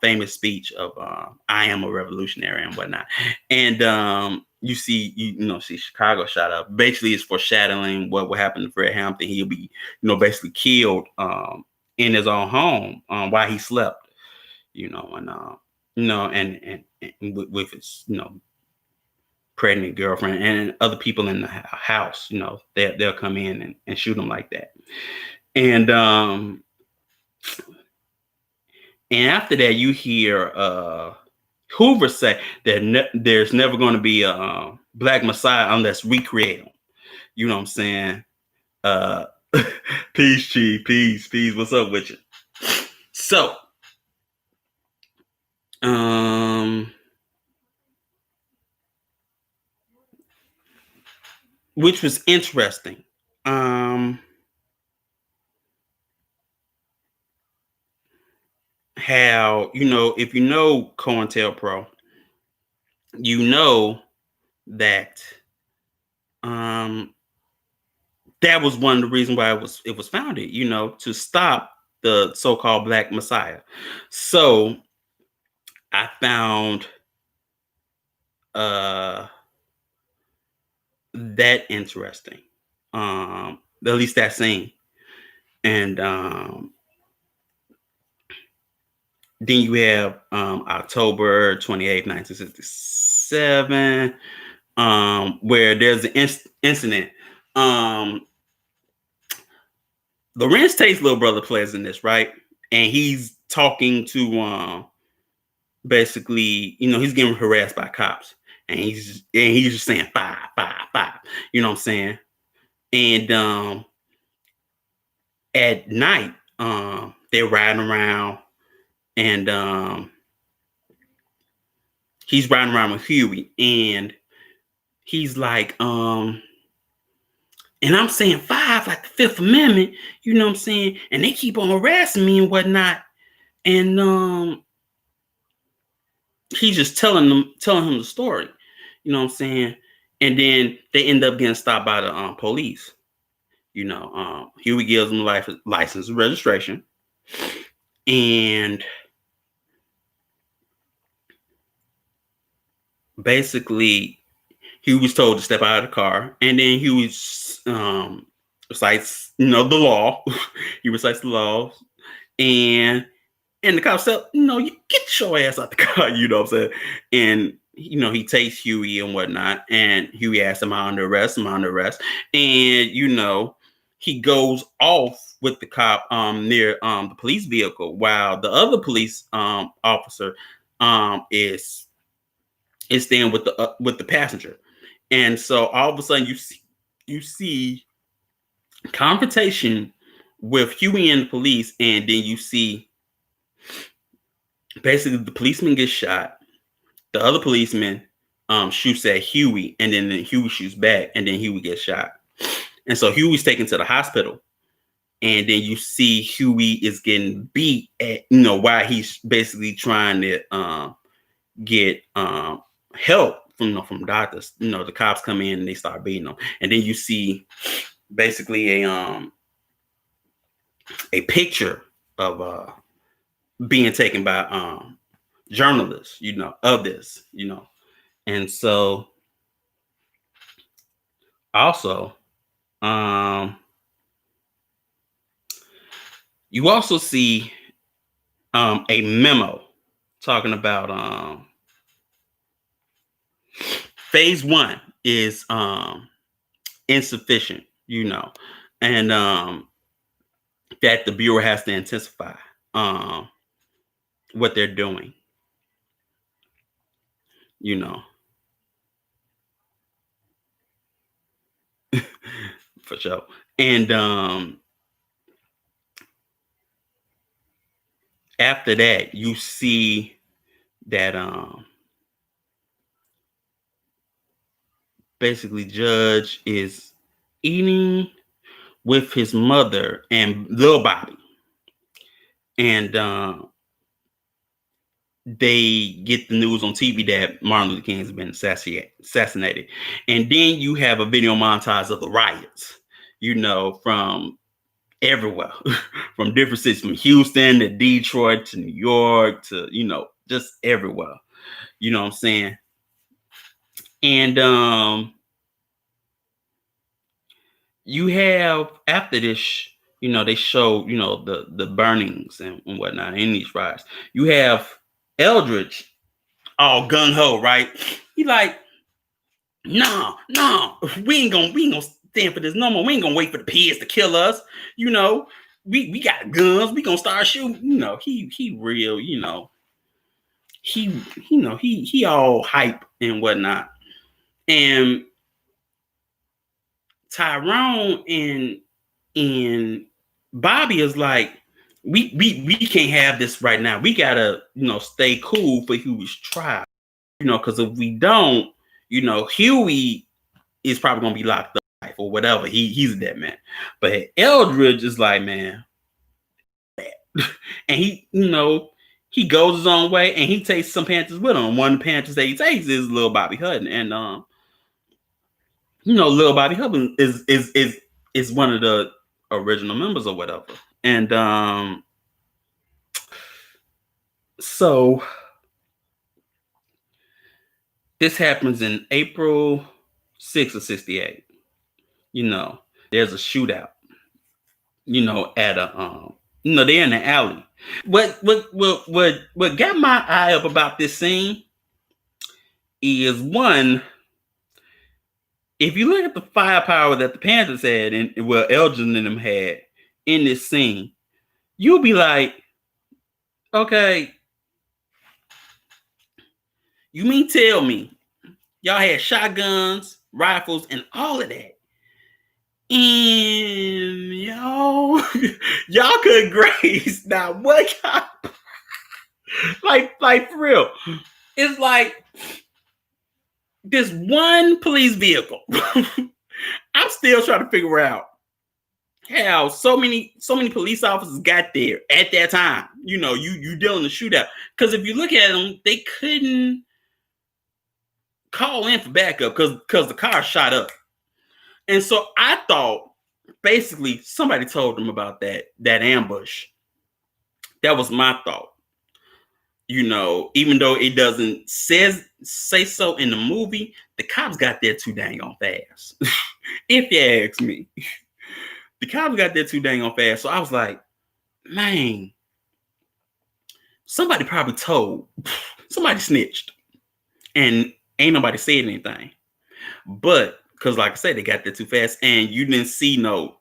famous speech of "I am a revolutionary" and whatnot. And you see, see Chicago shot up. Basically, it's foreshadowing what will happen to Fred Hampton. He'll be, basically killed in his own home while he slept. And with his, pregnant girlfriend and other people in the house, they'll come in and shoot him like that. And after that, you hear Hoover say that there's never going to be a Black Messiah unless we create him. You know what I'm saying? Peace, Chief. Peace. What's up with you? So, which was interesting. How, if you know COINTELPRO, you know that um that was one of the reasons why it was founded, to stop the so-called Black Messiah. So I found uh that interesting. At least that scene. And then you have October 28th, 1967, where there's an incident. Lorenz Tate's little brother plays in this, right? And he's talking to basically, he's getting harassed by cops. And he's just saying five, five, five. You know what I'm saying? And at night, they're riding around, and he's riding around with Huey, and he's like, and I'm saying five, like the Fifth Amendment, you know what I'm saying? And they keep on harassing me and whatnot. And he's just telling him the story, you know what I'm saying? And then they end up getting stopped by the police. Huey gives them license and registration, and basically he was told to step out of the car, and then he was recites, the law. He recites the laws, and the cop said, you get your ass out the car, you know what I'm saying? And he takes Huey and whatnot, and Huey asks him, under arrest, and he goes off with the cop near the police vehicle, while the other police officer is staying with the passenger. And so all of a sudden you see confrontation with Huey and the police, and then you see basically the policeman gets shot, the other policeman shoots at Huey, and then Huey shoots back, and then Huey gets shot. And so Huey's taken to the hospital, and then you see Huey is getting beat at, while he's basically trying to get help from doctors. The cops come in and they start beating him, and then you see basically a picture of being taken by journalists, of this, and so also you also see a memo talking about phase one is insufficient, and that the Bureau has to intensify what they're doing, for sure. And after that, you see that basically Judge is eating with his mother and Lil Bobby, and they get the news on TV that Martin Luther King has been assassinated. And then you have a video montage of the riots, from everywhere, from different cities, from Houston to Detroit to New York to, just everywhere. You know what I'm saying? And you have, after this, they show, the burnings and whatnot in these riots. You have Eldridge all gung ho, right? He like, no, we ain't gonna stand for this no more. We ain't gonna wait for the pigs to kill us. We got guns. We gonna start shooting. He real. He all hype and whatnot. And Tyrone and Bobby is like, we can't have this right now. We gotta stay cool for Huey's trial. Because if we don't, Huey is probably gonna be locked up. or whatever. He's a dead man. But Eldridge is like, man, and he goes his own way, and he takes some Panthers with him. One of the Panthers that he takes is Lil Bobby Hutton, and Lil Bobby Hutton is one of the original members or whatever, and so this happens in April 6th of 68. There's a shootout. At a they're in the alley. What got my eye up about this scene is, one, if you look at the firepower that the Panthers had and Elgin and them had in this scene, you'll be like, okay, you mean tell me y'all had shotguns, rifles, and all of that, and y'all could graze now what y'all like for real. It's like this one police vehicle. I'm still trying to figure out how so many police officers got there at that time. You dealing with a shootout. Because if you look at them, they couldn't call in for backup because the car shot up. And so I thought basically somebody told them about that ambush. That was my thought. Even though it doesn't say so in the movie, the cops got there too dang on fast. If you ask me, the cops got there too dang on fast. So I was like, man, somebody probably somebody snitched, and ain't nobody said anything. But because, like I said, they got there too fast, and you didn't see no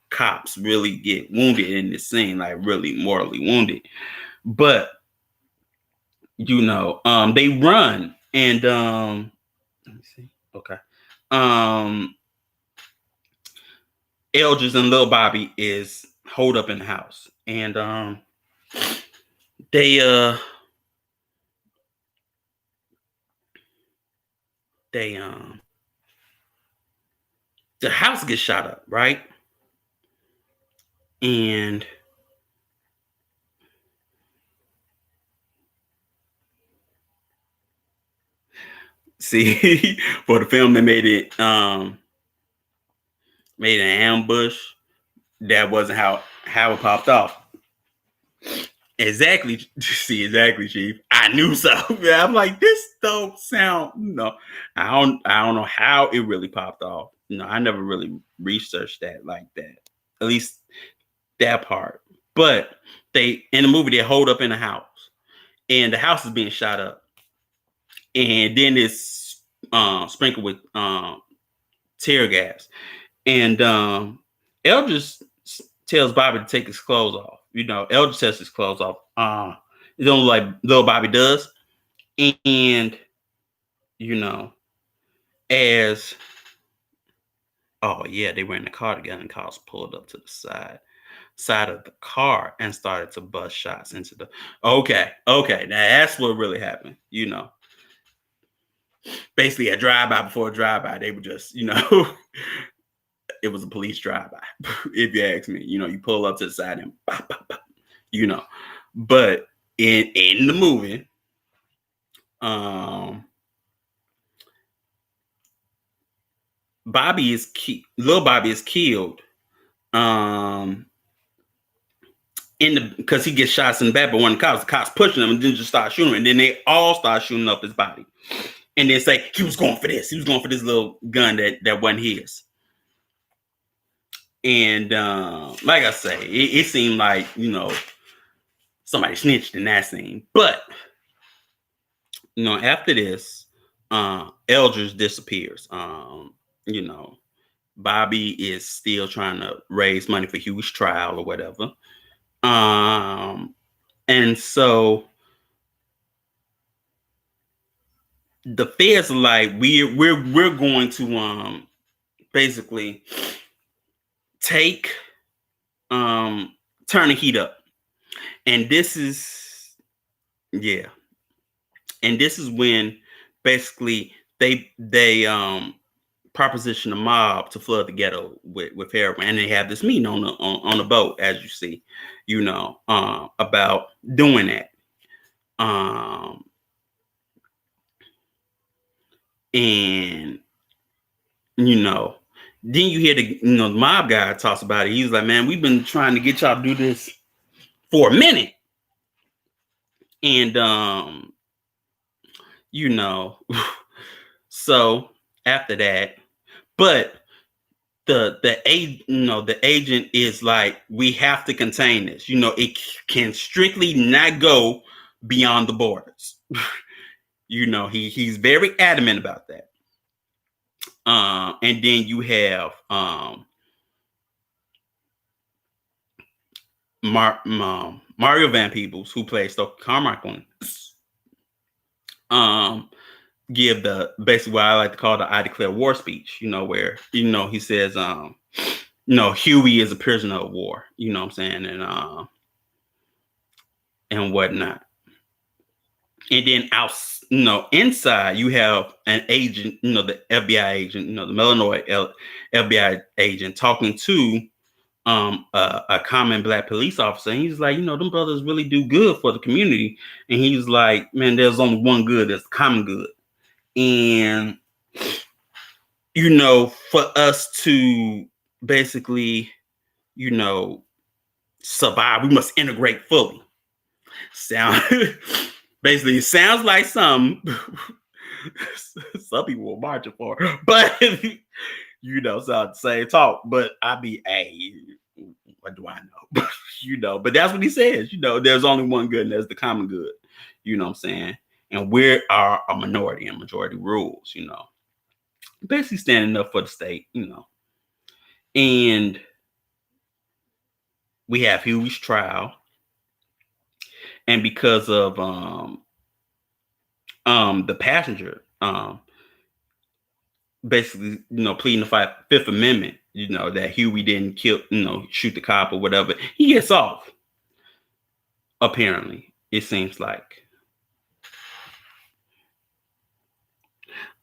cops really get wounded in this scene, like really mortally wounded. But they run, and let me see. Okay. Eldridge and Lil Bobby is holed up in the house, and the house gets shot up, right? And see, for the film, they made an ambush. That wasn't how it popped off. Exactly. See, exactly, Chief. I knew so. I'm like, this don't sound. I don't know how it really popped off. I never really researched that like that. At least that part. But in the movie, they hold up in the house, and the house is being shot up, and then it's sprinkled with tear gas, and Eldridge tells Bobby to take his clothes off. Eldridge takes his clothes off. It's only like Lil Bobby does, and as they were in the car together, and cars pulled up to the side of the car and started to bust shots into the. Okay, now that's what really happened. Basically a drive-by before a drive-by. They were just, it was a police drive-by. If you ask me, you pull up to the side and pop, pop, pop, But in the movie, Lil Bobby is killed. Because he gets shots in the back, but when the cops pushing him and then just start shooting him, and then they all start shooting up his body. And then say he was going for this. He was going for this little gun that wasn't his. And like I say, it seemed like, somebody snitched in that scene. But, after this, Eldridge disappears. Bobby is still trying to raise money for Hugh's trial or whatever. And so the feds are like, we're going to basically take turn the heat up. And this is when basically they proposition a mob to flood the ghetto with heroin, and they have this meeting on the boat, as you see, about doing that. And then you hear the mob guy talks about it. He's like, man, we've been trying to get y'all to do this for a minute, and so after that, but the agent is like, we have to contain this. It can strictly not go beyond the borders. He's very adamant about that. And then you have Mario Van Peebles, who plays Stokely Carmichael, give the basically what I like to call the I declare war speech, where he says Huey is a prisoner of war, you know what I'm saying, and whatnot. And then out, inside you have an agent, the FBI agent, the Illinois FBI agent talking to a common Black police officer. And he's like, them brothers really do good for the community. And he's like, man, there's only one good, that's common good. And for us to basically, survive, we must integrate fully. Basically, it sounds like some people will march for, but so same talk. But I be, hey, what do I know? But that's what he says. There's only one good, and that's the common good. You know what I'm saying? And we are a minority, and majority rules. Basically standing up for the state. And we have Huey's trial. And because of the passenger basically pleading the Fifth Amendment, that Huey didn't kill, shoot the cop or whatever, he gets off. Apparently, it seems like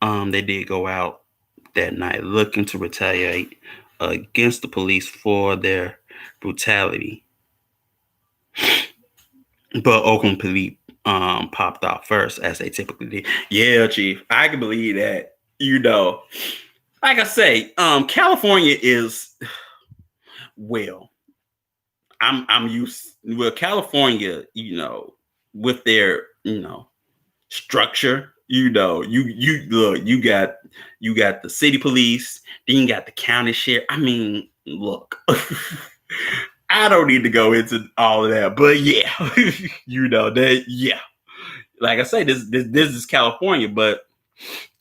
they did go out that night looking to retaliate against the police for their brutality. But Oakland police popped out first, as they typically did. Yeah, Chief, I can believe that. Like I say, California is, well, I'm used. Well, California, with their structure, you look, you got the city police, then you got the county sheriff. I mean, look. I don't need to go into all of that, but yeah, that, yeah. Like I say, this is California, but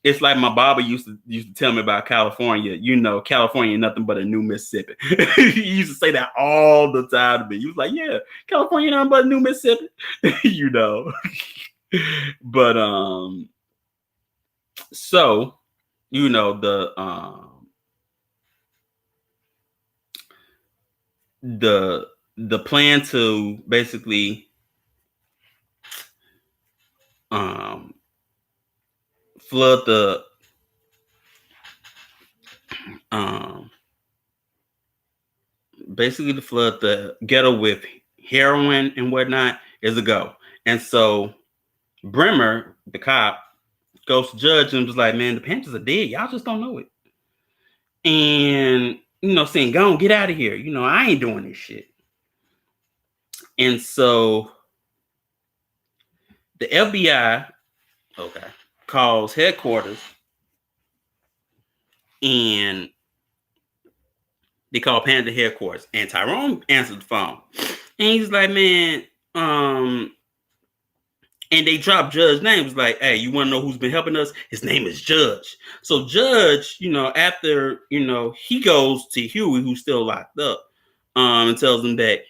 it's like my barber used to tell me about California. California nothing but a new Mississippi. He used to say that all the time to me. He was like, yeah, California nothing but a new Mississippi. But so the plan to basically flood the basically to flood the ghetto with heroin and whatnot is a go. And so Bremer, the cop, goes to judge and was like, man, the Panthers are dead. Y'all just don't know it. And saying, go on, get out of here. I ain't doing this shit. And so the FBI, calls headquarters, and they call Panther headquarters, and Tyrone answered the phone, and he's like, man, and they dropped Judge's name. It was like, hey, you want to know who's been helping us? His name is Judge. So Judge, after he goes to Huey, who's still locked up, and tells him that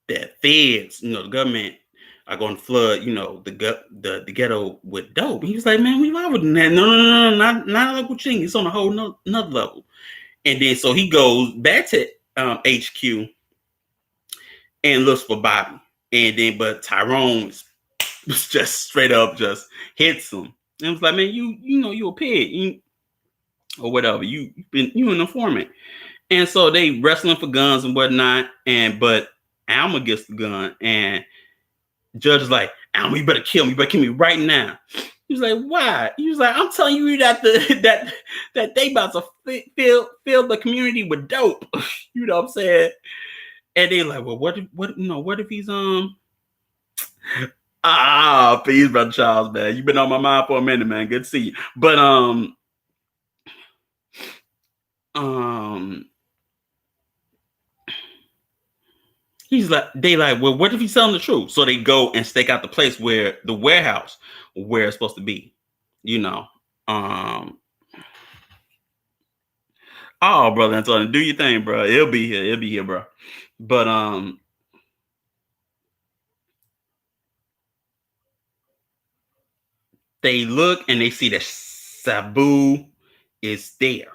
that feds, the government are going to flood, the ghetto with dope. And he was like, man, we liable than that. No, not a local thing. It's on a whole another level. And then so he goes back to HQ and looks for Bobby. And then, but Tyrone just straight up just hits him. And it was like, man, you know, you a pig, or whatever. You an informant. And so they wrestling for guns and whatnot. But Alma gets the gun, and Judge is like, Alma, you better kill me. You better kill me right now. He was like, why? He was like, I'm telling you that that they about to fill the community with dope. You know what I'm saying? And they like, well, what if he's peace, brother Charles, man. You've been on my mind for a minute, man. Good to see you. But um they like, well, what if he's telling the truth? So they go and stake out the place where the warehouse where it's supposed to be, you know. Oh, brother Antonio, do your thing, bro. It'll be here, bro. But they look and they see that Sabu is there.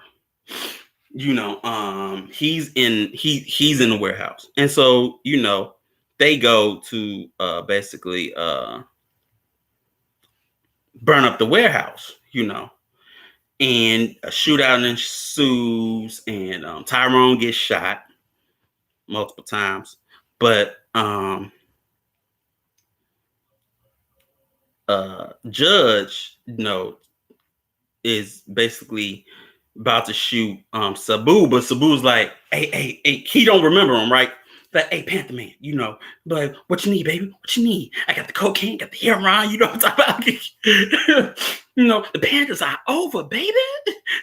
You know, he's in the warehouse. And so, you know, they go to basically burn up the warehouse, you know. And a shootout ensues, and Tyrone gets shot multiple times. But Judge, you know, is basically about to shoot Sabu, but Sabu's like, hey, he don't remember him, right? Like, hey, Panther Man, you know, but what you need, baby? What you need? I got the cocaine, got the heroin, you know what I'm talking about? You know, the Panthers are over, baby.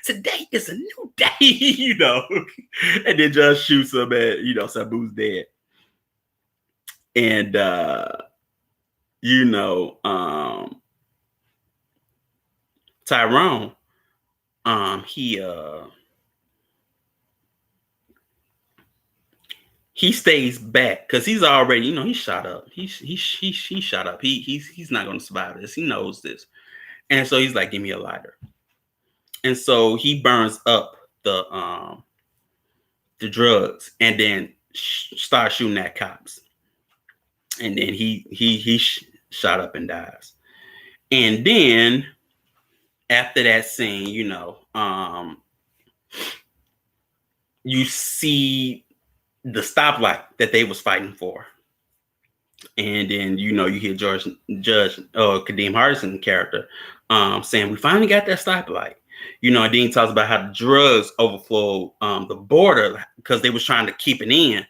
Today is a new day, you know. And then just shoots him, and you know, Sabu's dead. And you know, Tyrone, he stays back because he's already, you know, he's shot up. He's shot up. He's not going to survive this. He knows this, and so he's like, "Give me a lighter." And so he burns up the drugs, and then starts shooting at cops. And then he shot up and dies. And then after that scene, you know, you see the stoplight that they was fighting for. And then, you know, you hear Judge Kadeem Hardison character saying, we finally got that stoplight. You know, and then he talks about how the drugs overflow the border because they was trying to keep it in.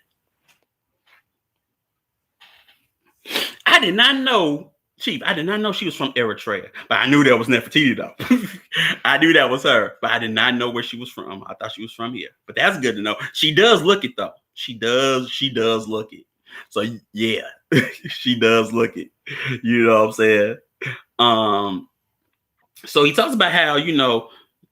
I did not know, Chief, I did not know she was from Eritrea, but I knew that was Nefertiti though. I knew that was her, but I did not know where she was from. I thought she was from here, but that's good to know. She does look it though. She does look it. So yeah, she does look it. You know what I'm saying? So he talks about how, you know,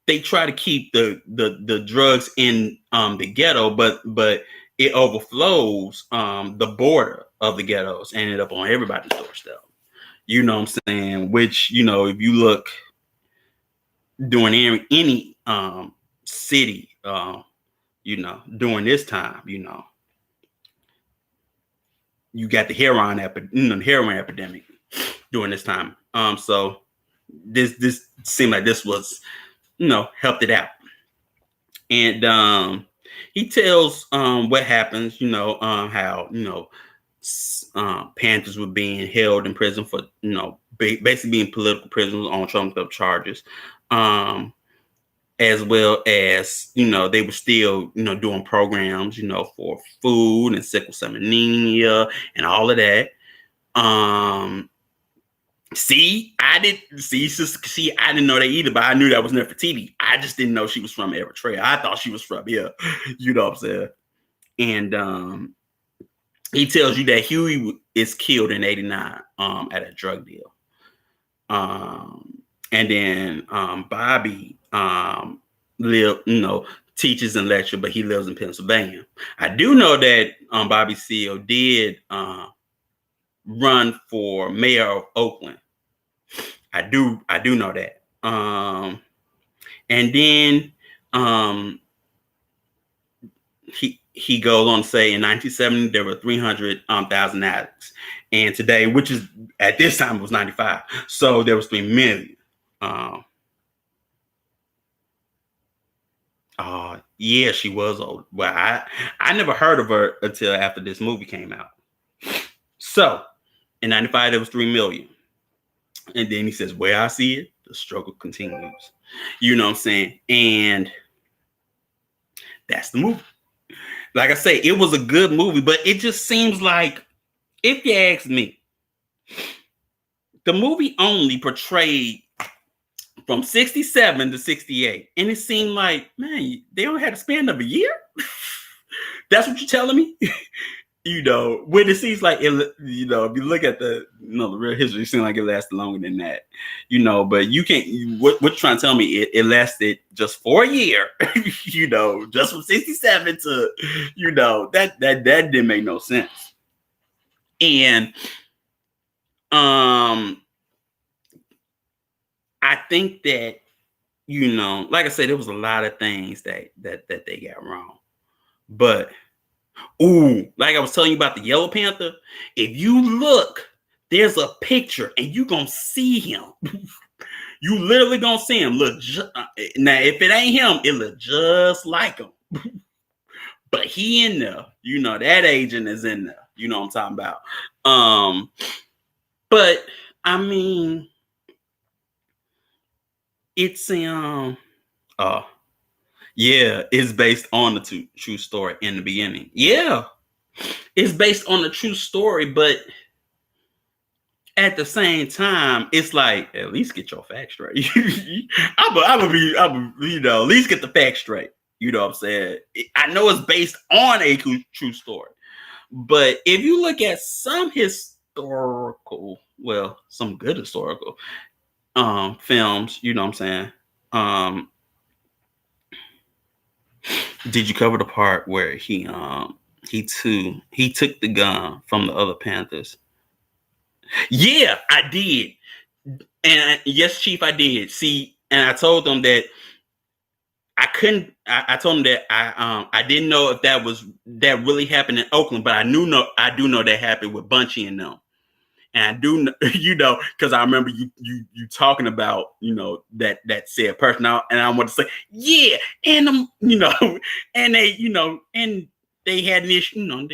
they try to keep the drugs in the ghetto, but it overflows the border of the ghettos and ended up on everybody's doorstep. You know what I'm saying? Which, you know, if you look during any city, you know, during this time, you know, you got the heroin epidemic during this time. So this seemed like this was, you know, helped it out. And he tells what happens, you know, how, you know, Panthers were being held in prison for, you know, basically being political prisoners on trumped up charges, as well as, you know, they were still, you know, doing programs, you know, for food and sickle cell anemia and all of that. I didn't know that either, but I knew that was Nefertiti. I just didn't know she was from Eritrea. I thought she was from here. You know what I'm saying? And he tells you that Huey is killed in '89 at a drug deal. And then Bobby teaches and lectures, but he lives in Pennsylvania. I do know that Bobby Seale did run for mayor of Oakland. I do know that. And then he goes on to say in 1970 there were 300,000 addicts, and today, which is at this time, it was 95, so there was 3 million. Um, yeah, she was old. Well, I never heard of her until after this movie came out. So in '95, there was 3 million, and then he says, "Where I see it, the struggle continues." You know what I'm saying? And that's the movie. Like I say, it was a good movie, but it just seems like, if you ask me, the movie only portrayed from 67 to 68. And it seemed like, man, they only had a span of a year. That's what you're telling me? When it seems like it, if you look at the real history, it seems like it lasted longer than that. But you can't, what you're trying to tell me, it lasted just for a year, just from 67 to, that didn't make no sense. And I think that, like I said, there was a lot of things that they got wrong. But like I was telling you about the Yellow Panther, if you look, there's a picture and you gonna see him. You literally gonna see him. Look, now if it ain't him, it look just like him. But he in there, that agent is in there. You know what I'm talking about. But I mean, it's yeah, it's based on the true story in the beginning. Yeah, it's based on the true story, but at the same time, it's like, at least get your facts straight. I'm at least get the facts straight. You know what I'm saying? I know it's based on a true story, but if you look at some some good historical films, you know what I'm saying? Did you cover the part where he took the gun from the other Panthers? Yeah, I did. And yes, Chief, I did. See, and I told them that I couldn't. I told them that I didn't know if that really happened in Oakland, but I do know that happened with Bunchy and them. And I do, because I remember you talking about, that said person out, and I want to say, yeah, and and they had an issue,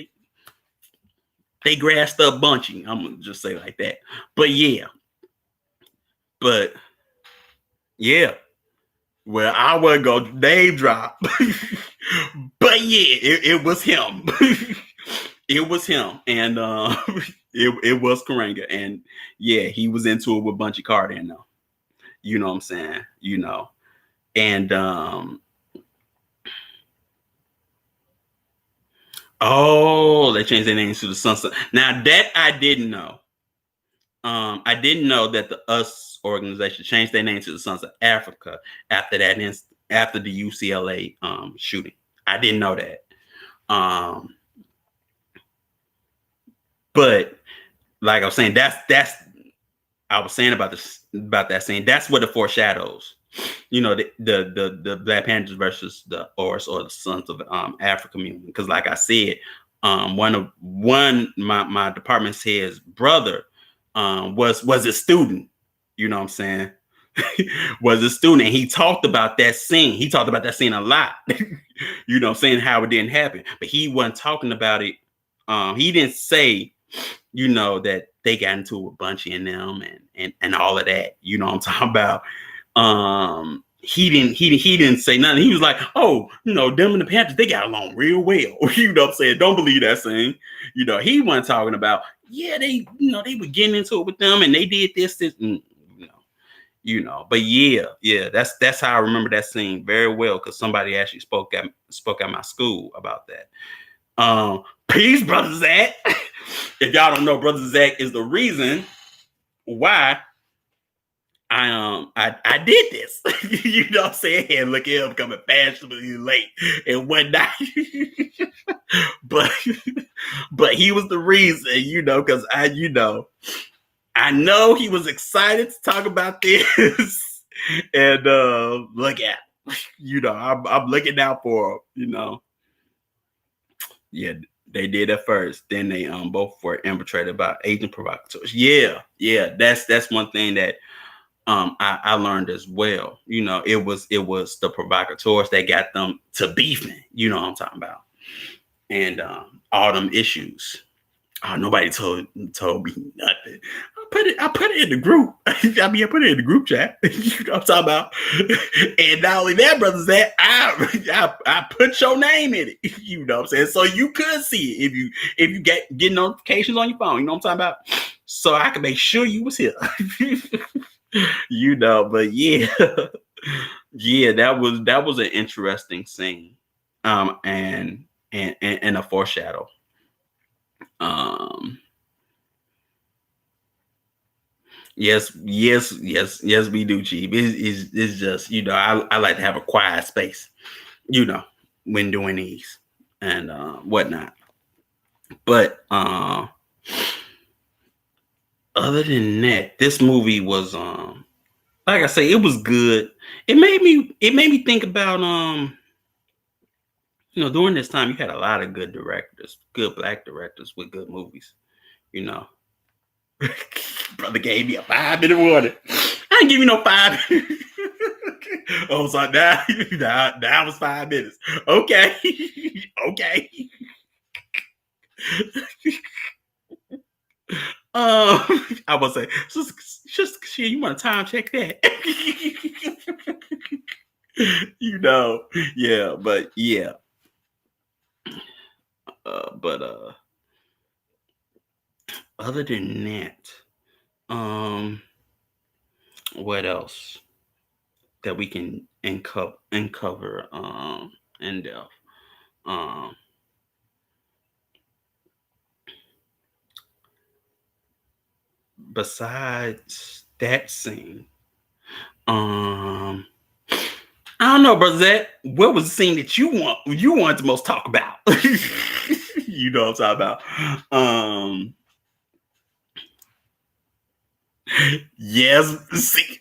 they grassed up Bunchy. I'm gonna just say like that. But yeah, well, I wasn't gonna name drop, but yeah, it was him. It was him, and it was Karanga, and yeah, he was into it with Bunchy Carter in them. You know what I'm saying? And they changed their names to the Sunset. Now that I didn't know. I didn't know that the US organization changed their name to the Sons of Africa after after the UCLA shooting. I didn't know that. But like I was saying, that's I was saying about that scene. That's what it foreshadows. The Black Panthers versus the Oris or the Sons of Africa movement. Because like I said, my department head's brother was a student. You know what I'm saying? Was a student, and he talked about that scene. He talked about that scene a lot. You know what I'm saying? How it didn't happen. But he wasn't talking about it. He didn't say, that they got into it with Bunchy and them and all of that. You know what I'm talking about? He didn't say nothing. He was like, oh, them and the Panthers, they got along real well. You know what I'm saying? Don't believe that scene. He wasn't talking about, yeah, they were getting into it with them and they did this, and, but yeah, that's how I remember that scene very well, because somebody actually spoke at my school about that. Peace, Brother Zach. If y'all don't know, Brother Zach is the reason why I did this. You know what I'm saying? And look at him coming fashionably late and whatnot. but he was the reason, because I know he was excited to talk about this. And look at I'm looking out for him, Yeah, they did at first. Then they both were infiltrated by agent provocateurs. Yeah, that's one thing that I learned as well. It was the provocateurs that got them to beefing. You know what I'm talking about, and all them issues. Oh, nobody told me nothing. I put it in the group. I put it in the group chat. You know what I'm talking about? And not only that, brother Zach, I put your name in it. You know what I'm saying? So you could see it if you get notifications on your phone. You know what I'm talking about? So I can make sure you was here. But yeah, yeah, that was an interesting scene, and a foreshadow. Um, yes, we do, Chief. It's just I like to have a quiet space, you know, when doing these and whatnot. But other than that, this movie was like I say, it was good. It made me think about during this time you had a lot of good directors, good black directors with good movies. You know, brother gave me a 5-minute warning. I ain't give you no 5. Oh, so now was 5 minutes. Okay, okay. I was say, just you want to time check that? you know, yeah, but yeah, but other than that, um, what else that we can uncover in depth? Um, besides that scene, um, I don't know, brother Zach. What was the scene that you wanted to most talk about? You know what I'm talking about. Yes, see,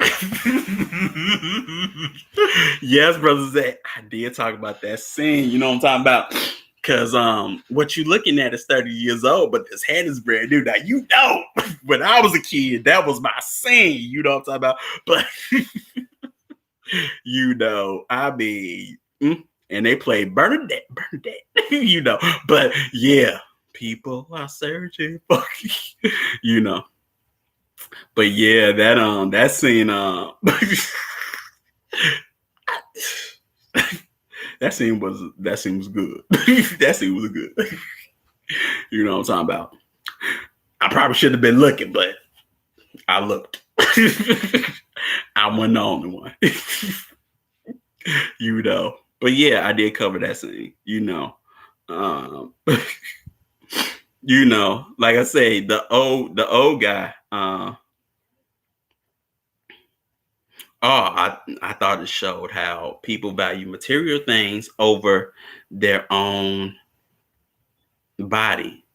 yes, brother Zach. I did talk about that scene. You know what I'm talking about. Cause what you looking at is 30 years old, but this head is brand new. Now when I was a kid, that was my scene. You know what I'm talking about. But I mean, and they played Bernadette, but yeah, people are searching for, you know, but yeah, that scene, that scene was good. That scene was good. You know what I'm talking about. I probably should have been looking, but I looked. I wasn't the only one. But yeah, I did cover that scene. Um, like I say, the old guy. I thought it showed how people value material things over their own body.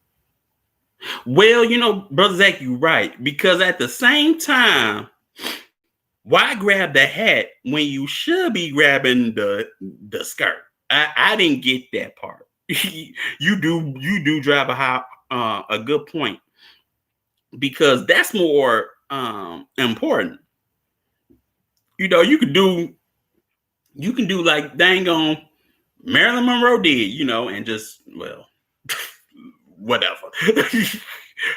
Well, brother Zach, you're right, because at the same time, why grab the hat when you should be grabbing the skirt? I didn't get that part. You do drive a good point, because that's more important. You can do like dang on Marilyn Monroe did, and just, well, whatever.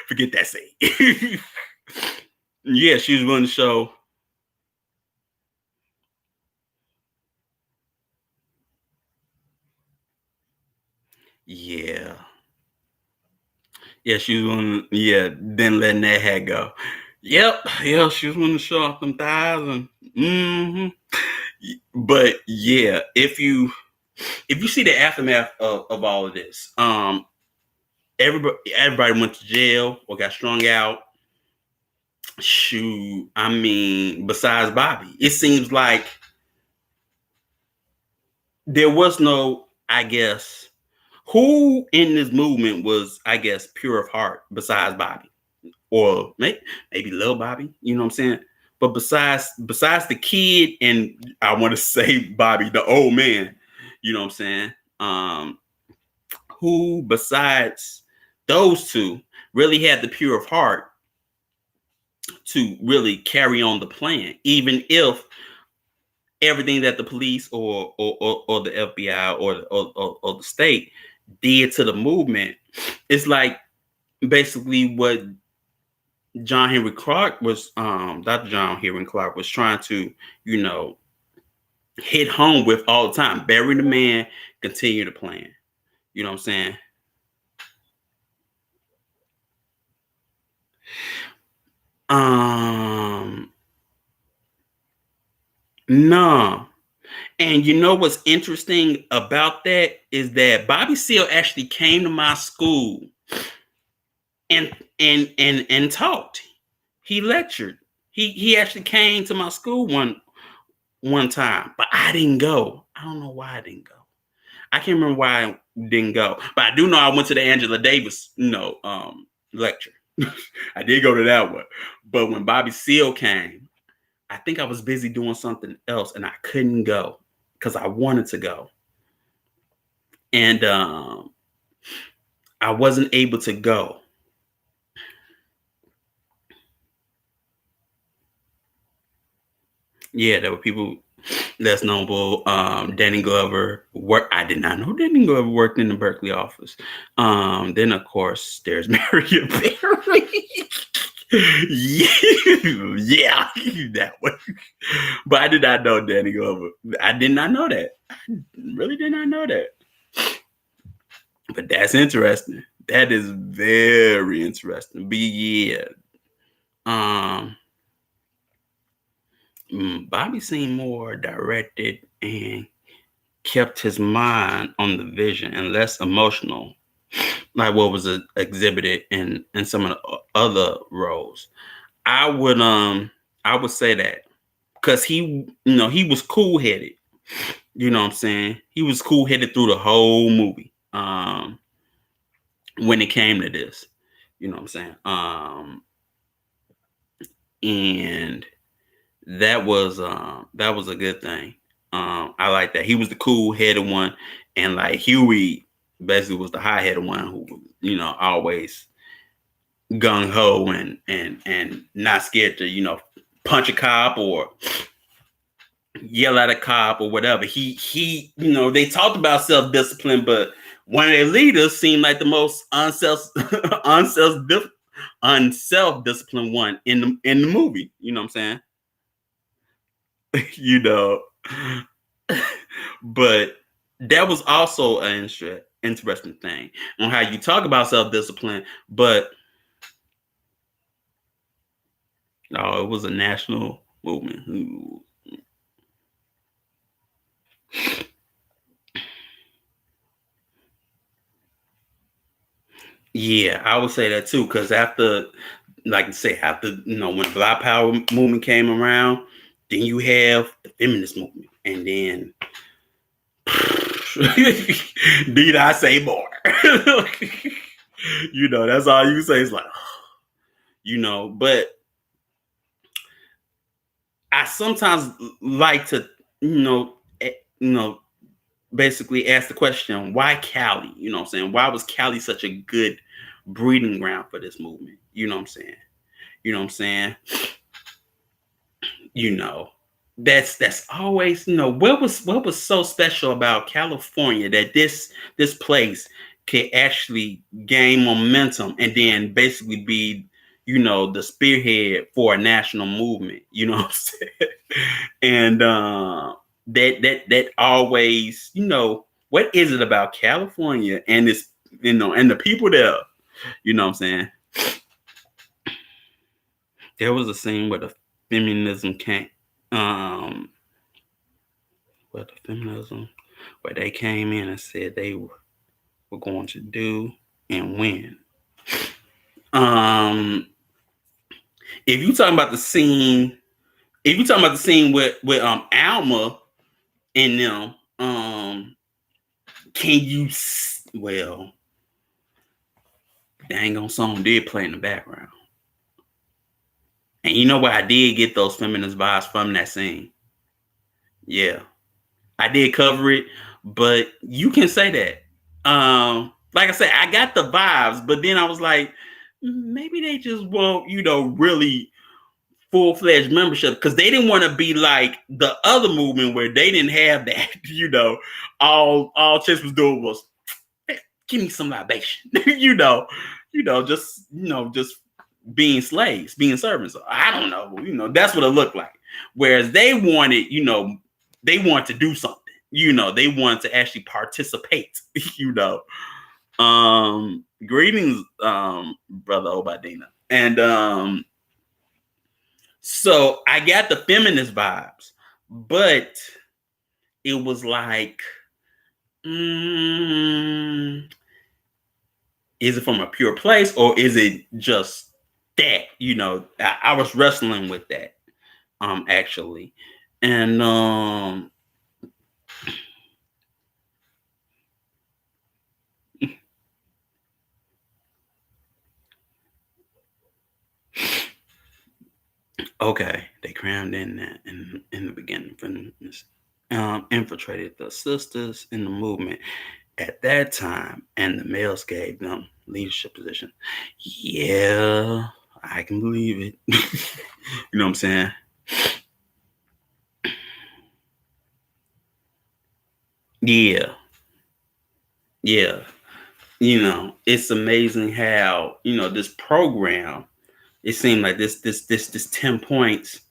Forget that scene. Yeah, she was willing to show. Yeah. Yeah, she was willing. Yeah, then letting that head go. Yep. Yeah, she was willing to show off them thighs and. But yeah, if you see the aftermath of all of this, everybody went to jail or got strung out. Shoot, I mean, besides Bobby, it seems like there was no, I guess, who in this movement was, I guess, pure of heart besides Bobby, or maybe little Bobby. You know what I'm saying? But besides the kid, and I want to say Bobby, the old man. You know what I'm saying? Um, who besides those two really had the pure of heart to really carry on the plan, even if everything that the police or the FBI or the state did to the movement. It's like basically what John Henry Clark was, Dr. John Henry Clark was trying to, you know, hit home with all the time. Bury the man, continue the plan. You know what I'm saying? Um, no. And you know what's interesting about that is that Bobby Seale actually came to my school and talked. He lectured. He actually came to my school one time, but I didn't go. I don't know why I didn't go. I can't remember why I didn't go, but I do know I went to the Angela Davis, lecture. I did go to that one, but when Bobby Seale came, I think I was busy doing something else and I couldn't go because I wanted to go, and I wasn't able to go. Yeah, there were people that's notable. Danny Glover work. I did not know Danny Glover worked in the Berkeley office. Then of course there's Marion Barry. Yeah, that one. But I did not know Danny Glover. I did not know that. I really did not know that. But that's interesting. That is very interesting. But yeah, um, Bobby seemed more directed and kept his mind on the vision and less emotional, like what was exhibited in some of the other roles. I would I would say that because he was cool headed. You know what I'm saying? He was cool headed through the whole movie. When it came to this, you know what I'm saying? And that was a good thing. I like that. He was the cool headed one, and like Huey basically was the high headed one who, always gung ho and not scared to, punch a cop or yell at a cop or whatever. They talked about self discipline, but one of their leaders seemed like the most unself disciplined one in the movie. You know what I'm saying? you know, but that was also an interesting thing on how you talk about self discipline, but no, it was a national movement. Yeah, I would say that too, because after, like I say, after when the Black Power movement came around, then you have the feminist movement, and then need I say more? That's all you say. Is like, but I sometimes like to, basically ask the question, why Cali? You know what I'm saying? Why was Cali such a good breeding ground for this movement? You know what I'm saying? You know what I'm saying? You know, that's always, what was so special about California that this place can actually gain momentum and then basically be, the spearhead for a national movement. You know what I'm saying? And that always, what is it about California and this, and the people there? You know what I'm saying? There was a scene where the feminism came, where the feminism, where they came in and said they were going to do and win. If you talking about the scene, with Alma and them, can you? Well, dang on song did play in the background, and you know what? I did get those feminist vibes from that scene. Yeah, I did cover it, but you can say that. Like I said, I got the vibes, but then I was like, maybe they just won't, really full-fledged membership because they didn't want to be like the other movement where they didn't have that. All Chase was doing was give me some libation. Just being slaves, being servants. I don't know. That's what it looked like. Whereas they wanted, they want to do something. They want to actually participate. Greetings, brother Obadina. And so I got the feminist vibes, but it was like, is it from a pure place or is it just that? I was wrestling with that, actually. And okay, they crammed in that in the beginning, infiltrated the sisters in the movement at that time, and the males gave them leadership position. Yeah, I can believe it. You know what I'm saying? Yeah, yeah. It's amazing how this program. It seemed like this 10 points.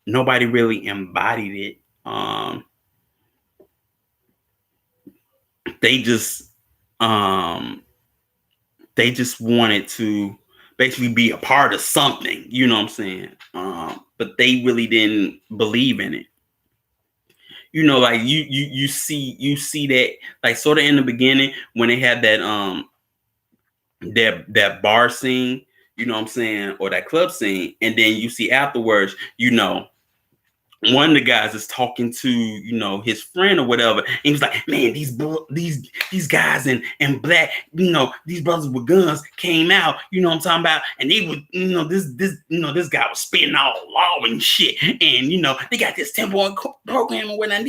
Nobody really embodied it. They just um they just wanted to basically be a part of something, you know what I'm saying? But they really didn't believe in it. Like you see that, like, sort of in the beginning when they had that bar scene, you know what I'm saying, or that club scene, and then you see afterwards, one of the guys is talking to his friend or whatever, and he was like, "Man, these guys in black, these brothers with guns came out, what I'm talking about, and they would, this guy was spitting all law and shit, and they got this 10-point program and whatnot,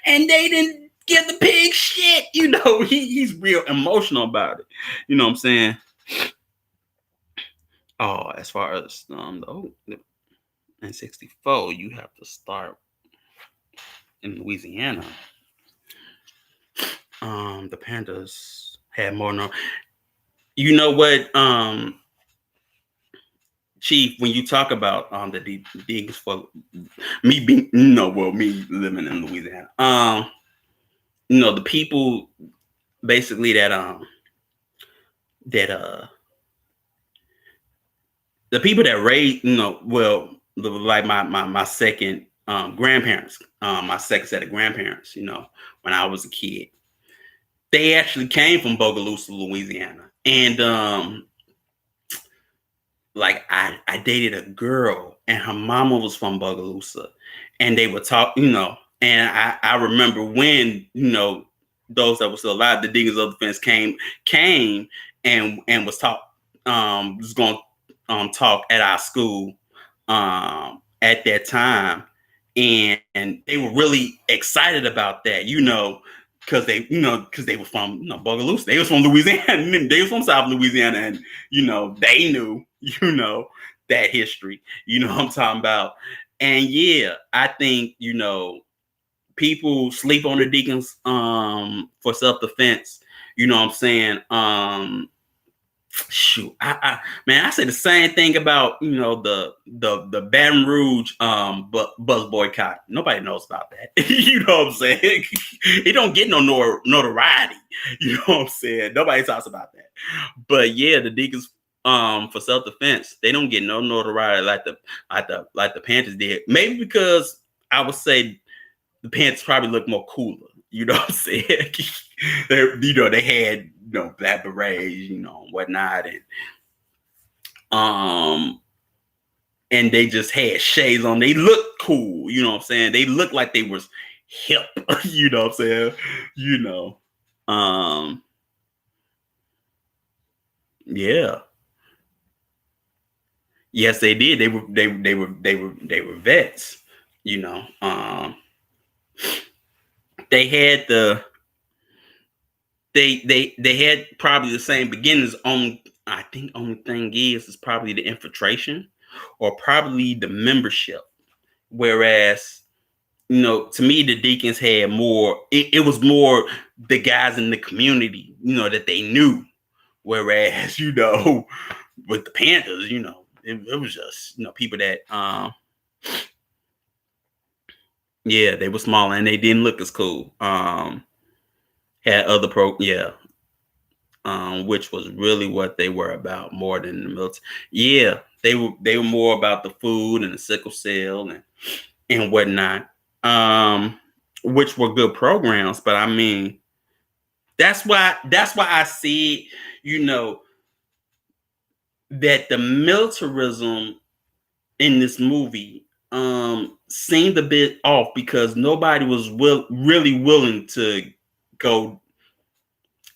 and they didn't give the pig shit, he's real emotional about it, you know what I'm saying." Oh, as far as in 64, you have to start in Louisiana. The Panthers had more. You know what, Chief? When you talk about the digs for me being me living in Louisiana, the people basically that the people that raised like my second grandparents, my second set of grandparents, when I was a kid, they actually came from Bogalusa, Louisiana. And like I dated a girl and her mama was from Bogalusa, and they would talk, and I remember when, those that were still alive, the Diggers of the Fence came and was going to talk at our school at that time, and they were really excited about that, because they were from Bogalusa. They was from Louisiana. They was from South Louisiana, and they knew that history. You know what I'm talking about? And yeah, I think people sleep on the deacons for self-defense. You know what I'm saying? Shoot, I say the same thing about the Baton Rouge bus boycott. Nobody knows about that. You know what I'm saying? It don't get no notoriety. You know what I'm saying? Nobody talks about that. But yeah, the Deacons for self-defense, they don't get no notoriety like the Panthers did. Maybe because I would say the Panthers probably look more cooler. You know what I'm saying? They had black berets, whatnot, and they just had shades on. They looked cool, you know what I'm saying? They looked like they was hip, you know what I'm saying? Yeah. Yes, they did. They were vets, you know. They had they had probably the same beginnings. I think only thing is probably the infiltration. or probably the membership. Whereas, to me, the Deacons had more, it was more the guys in the community, that they knew. Whereas, with the Panthers, it was just, people that, yeah, they were small and they didn't look as cool. Had other which was really what they were about more than the military. Yeah, they were more about the food and the sickle cell and whatnot. Which were good programs, but I mean, that's why I see, that the militarism in this movie seemed a bit off because nobody was really willing to go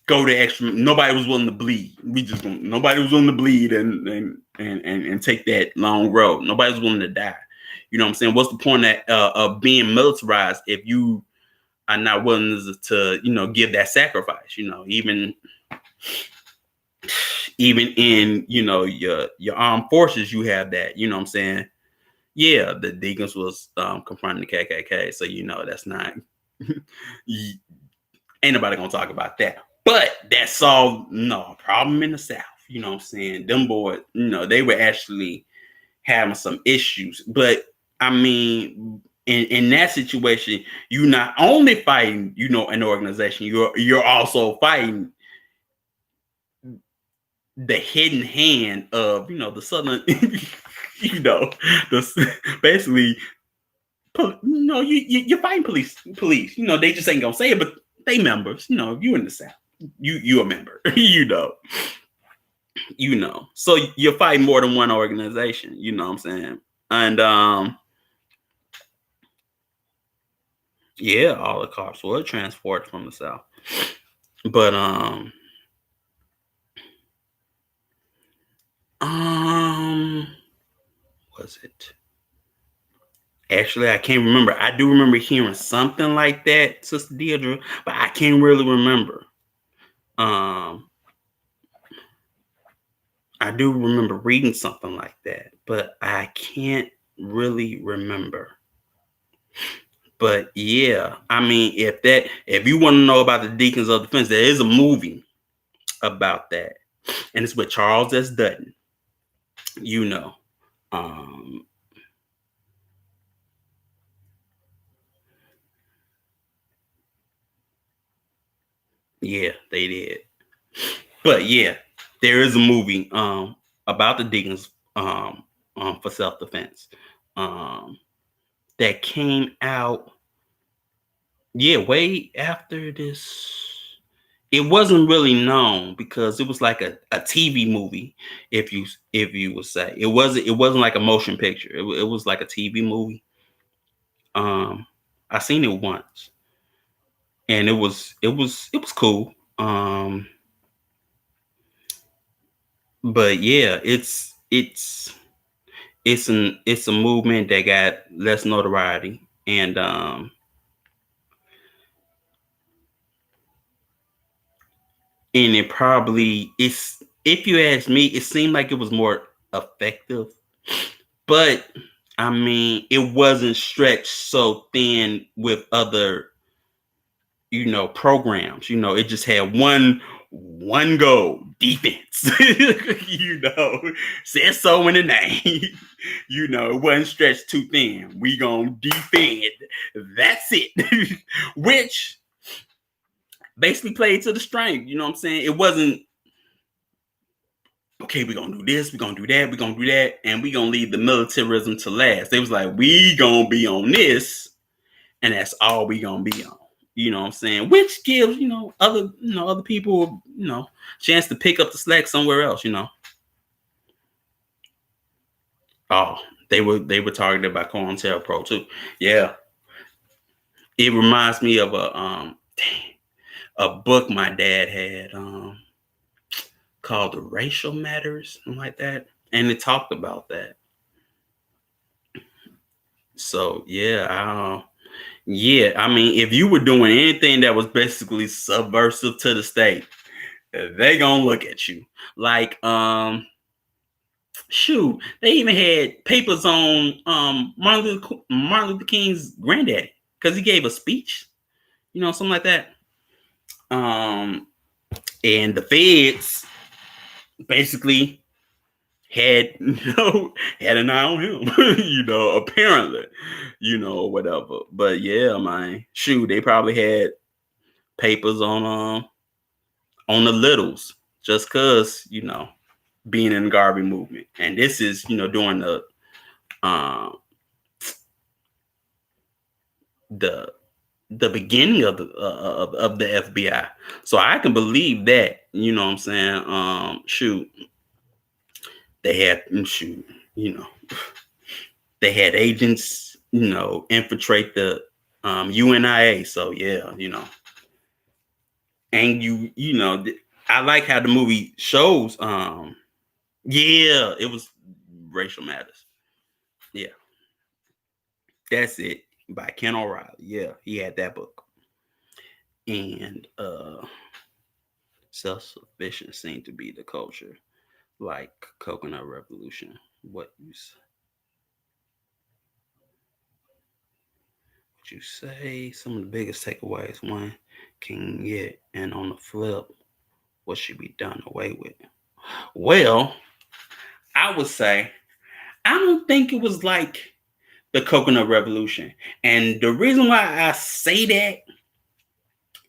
the extra. Nobody was willing to bleed. Nobody was willing to bleed and take that long road. Nobody was willing to die. You know what I'm saying? What's the point of being militarized if you are not willing to give that sacrifice? Even in your armed forces, you have that. You know what I'm saying? Yeah, the Deacons was confronting the KKK, so that's not. Ain't nobody gonna talk about that. But that solved no problem in the South. You know what I'm saying? Them boys, they were actually having some issues. But I mean, in that situation, you're not only fighting, an organization, you're also fighting the hidden hand of, the Southern, basically, you're fighting police. They just ain't gonna say it, but they members. If you in the South, you a member. So you're fighting more than one organization. You know what I'm saying? And yeah, all the cops were transported from the South, but was it? Actually, I can't remember. I do remember hearing something like that, Sister Deidre, but I can't really remember. I do remember reading something like that, but I can't really remember. But yeah, I mean, if you want to know about the Deacons of Defense, there is a movie about that, and it's with Charles S. Dutton. Yeah, they did. But yeah, there is a movie about the Deacons for self-defense that came out way after this. It wasn't really known because it was like a TV movie, if you would say. It wasn't like a motion picture. It was like a TV movie. I seen it once, and it was cool. But yeah, it's a movement that got less notoriety, and it probably if you ask me, it seemed like it was more effective, but I mean, it wasn't stretched so thin with other programs. It just had one goal: defense. Says so in the name. It wasn't stretched too thin. We gonna defend. That's it. Which basically played to the strength. You know what I'm saying? It wasn't okay, we're gonna do this, we're gonna do that, we're gonna do that, and we're gonna leave the militarism to last. They was like, we gonna be on this, and that's all we gonna be on. You know what I'm saying? Which gives, other people, chance to pick up the slack somewhere else, Oh, they were targeted by COINTELPRO too. Yeah. It reminds me of a book my dad had called The Racial Matters, something like that. And it talked about that. So yeah, I mean, if you were doing anything that was basically subversive to the state, they gonna look at you like Shoot, they even had papers on Martin Luther King's granddaddy because he gave a speech, something like that. Um, and the feds basically had had an eye on him, apparently, whatever. But yeah, man, shoot, they probably had papers on the littles just cause being in the Garvey movement, and this is during um the the beginning of the FBI. So I can believe that, what I'm saying. Shoot, they had shoot, you know, they had agents, infiltrate the UNIA. So yeah, and I like how the movie shows. Yeah, it was racial matters. Yeah, that's it by Ken O'Reilly. Yeah, he had that book, and self-sufficient seemed to be the culture, like coconut revolution. What you say? Some of the biggest takeaways one can get, and on the flip, what should be done away with? Well, I would say I don't think it was like the coconut revolution, and the reason why I say that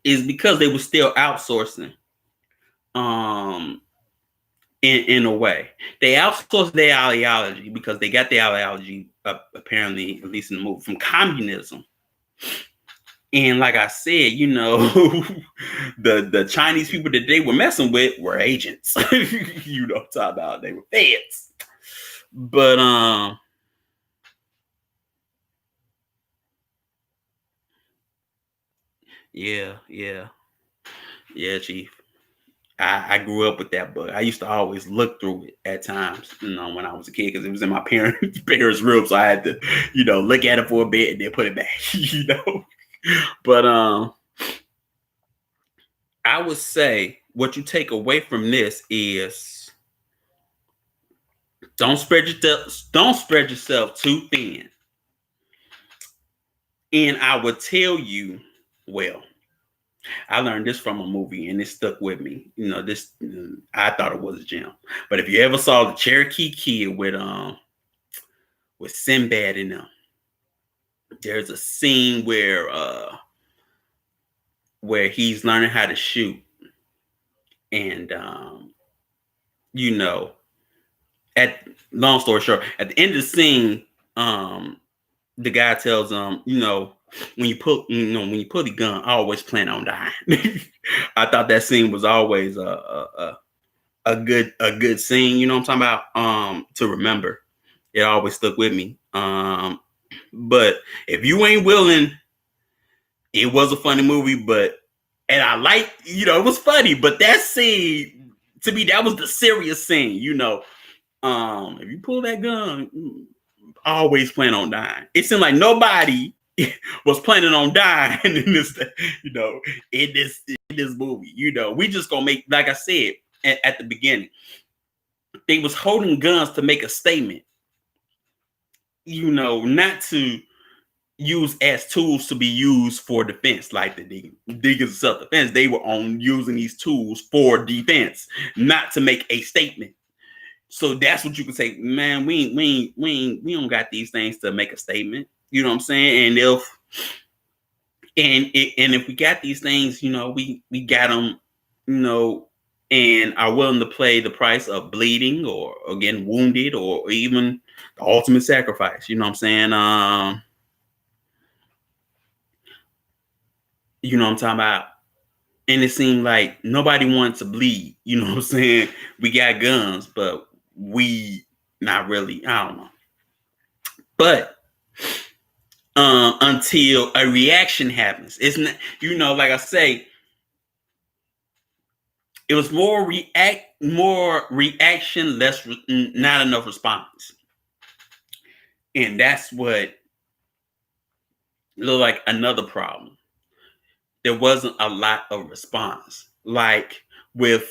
is because they were still outsourcing. Um, in a way, they outsourced their ideology because they got their ideology apparently, at least in the movie, from communism. And like I said, the Chinese people that they were messing with were agents. I'm talking about, they were feds. But yeah, Chief. I grew up with that book. I used to always look through it at times, when I was a kid, because it was in my parents' room. So I had to, look at it for a bit and then put it back, But I would say what you take away from this is don't spread yourself too thin. And I would tell you, well, I learned this from a movie and it stuck with me. This I thought it was a gem. But if you ever saw the Cherokee Kid with Sinbad in them, there's a scene where he's learning how to shoot, and you know, at long story short, at the end of the scene, the guy tells him, when you pull the gun, I always plan on dying. I thought that scene was always a good scene. You know what I'm talking about? To remember, it always stuck with me. But if you ain't willing, it was a funny movie, and I liked, it was funny, but that scene, to me, that was the serious scene. If you pull that gun, I always plan on dying. It seemed like nobody was planning on dying in this, in this movie. We just gonna make, like I said at the beginning, they was holding guns to make a statement. Not to use as tools to be used for defense, like the diggers of self-defense. They were on using these tools for defense, not to make a statement. So that's what you can say, man. We don't got these things to make a statement. You know what I'm saying? And if we got these things, we got them, and are willing to pay the price of bleeding or getting wounded or even the ultimate sacrifice. You know what I'm saying? You know what I'm talking about? And it seemed like nobody wanted to bleed. You know what I'm saying? We got guns, but we not really. I don't know. But until a reaction happens, it's not. Like I say, it was more reaction, less, not enough response, and that's what looked like another problem. There wasn't a lot of response, like with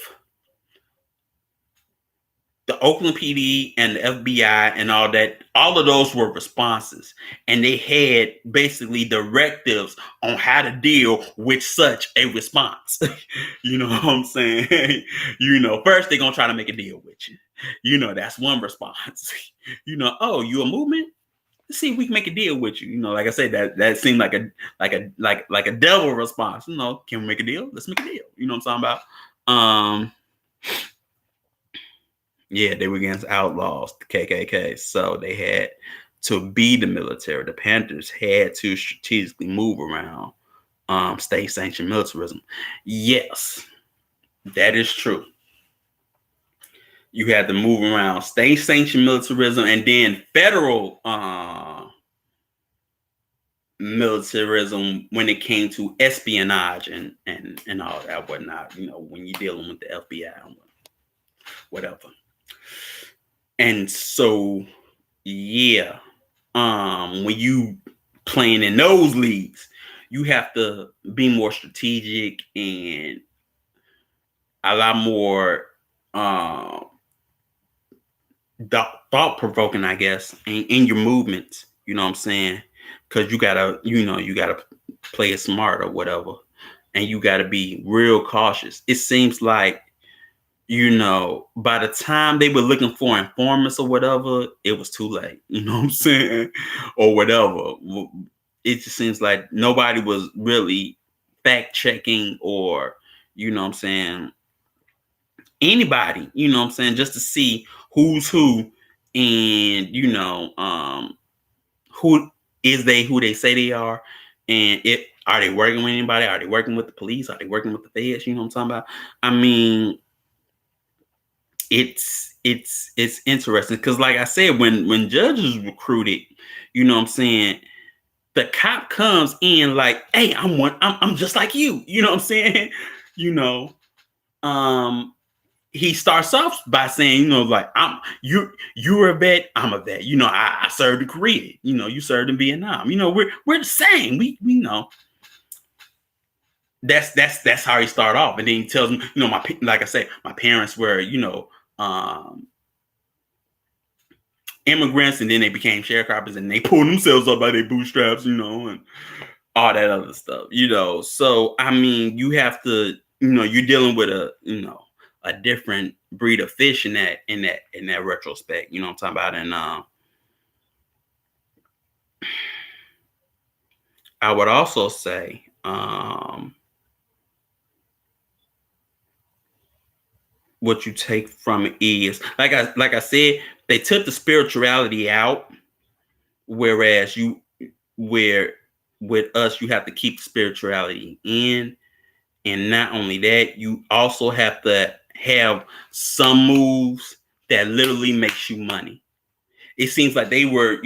the Oakland PD and the FBI and all that, all of those were responses. And they had basically directives on how to deal with such a response. You know what I'm saying? First they're going to try to make a deal with you. That's one response. Oh, you a movement? Let's see if we can make a deal with you. Like I said, that seemed like a devil response. Can we make a deal? Let's make a deal. You know what I'm talking about? Yeah, they were against outlaws, the KKK. So they had to be the military. The Panthers had to strategically move around state-sanctioned militarism. Yes, that is true. You had to move around state-sanctioned militarism and then federal militarism when it came to espionage and all that whatnot. When you're dealing with the FBI and whatever. And so, yeah, when you playing in those leagues, you have to be more strategic and a lot more thought-provoking, I guess, in your movements. You know what I'm saying? Because you gotta play it smart or whatever, and you gotta be real cautious. It seems like, by the time they were looking for informants or whatever, it was too late. You know what I'm saying? Or whatever. It just seems like nobody was really fact checking or, you know what I'm saying, anybody, you know what I'm saying, just to see who's who and, who who they say they are. And are they working with anybody? Are they working with the police? Are they working with the feds? You know what I'm talking about? I mean, it's interesting because, like I said, when judges recruited, you know what I'm saying, the cop comes in like, hey, I'm just like you. You know what I'm saying? He starts off by saying, like, you're a vet, I'm a vet. I served in Korea. You served in Vietnam. We're the same. We know. That's how he started off, and then he tells him, like I said, my parents were, immigrants, and then they became sharecroppers, and they pulled themselves up by their bootstraps, and all that other stuff, So I mean, you have to, you're dealing with a different breed of fish in that retrospect. You know what I'm talking about? And I would also say, what you take from it is, like I said, they took the spirituality out, whereas with us, you have to keep spirituality in. And not only that, you also have to have some moves that literally makes you money. It seems like they were,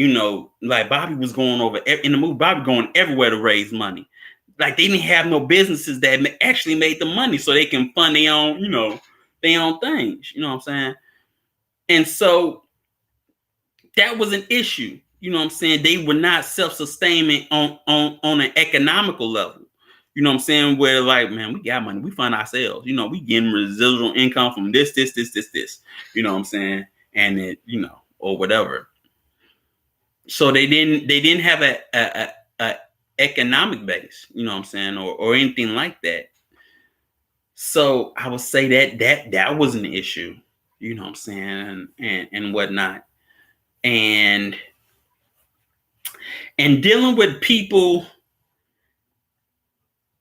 like Bobby was going over in the movie, Bobby going everywhere to raise money. Like they didn't have no businesses that actually made the money so they can fund their own, their own things. You know what I'm saying? And so that was an issue. You know what I'm saying? They were not self-sustaining on an economical level. You know what I'm saying? Where like, man, we got money. We fund ourselves. We getting residual income from this. You know what I'm saying? And it, or whatever. So they didn't have a economic base, you know what I'm saying, or anything like that. So I would say that was an issue, you know what I'm saying, and whatnot. And dealing with people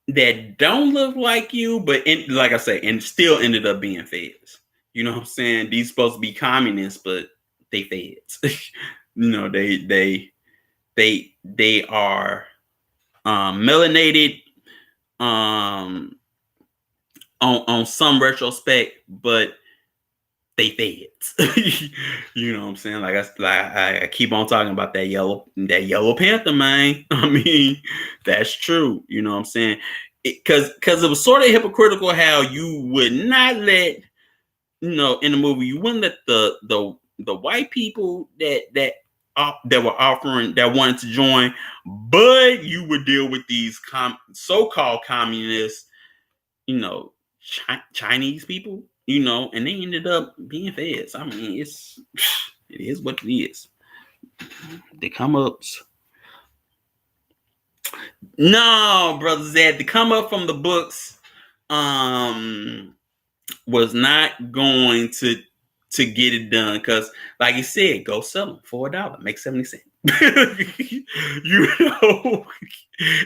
that don't look like you, but like I say, and still ended up being feds. You know what I'm saying? These supposed to be communists, but they feds. They are melanated on some retrospect, but they feds. You know what I'm saying? Like I keep on talking about that yellow Panther, man. I mean, that's true. You know what I'm saying? Because it was sort of hypocritical how you would not let, in the movie, you wouldn't let the white people that were offering, that wanted to join, but you would deal with these so-called communists, Chinese people. and they ended up being feds. I mean, it is what it is. The come ups. No, brother Zed, the come up from the books was not going to get it done because, like you said, go sell them for $1, make 70 cents. you know,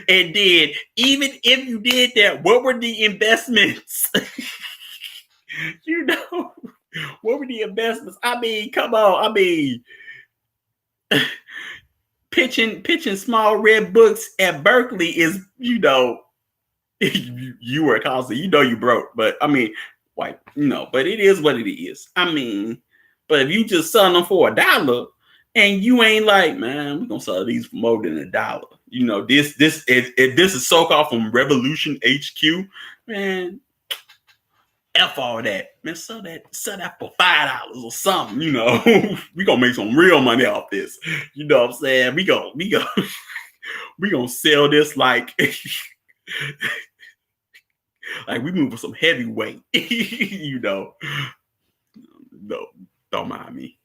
and then even if you did that, what were the investments? you know, what were the investments? I mean, come on. I mean, pitching small red books at Berkeley is, you were a counselor, you broke, but I mean, like, but it is what it is. I mean, but if you just sell them for $1 and you ain't like, man, we're gonna sell these for more than $1. This is so-called from Revolution HQ, man. F all that, man. Sell that for $5 or something. We gonna make some real money off this. You know what I'm saying? We gonna sell this like like we moving some heavyweight. No, don't mind me.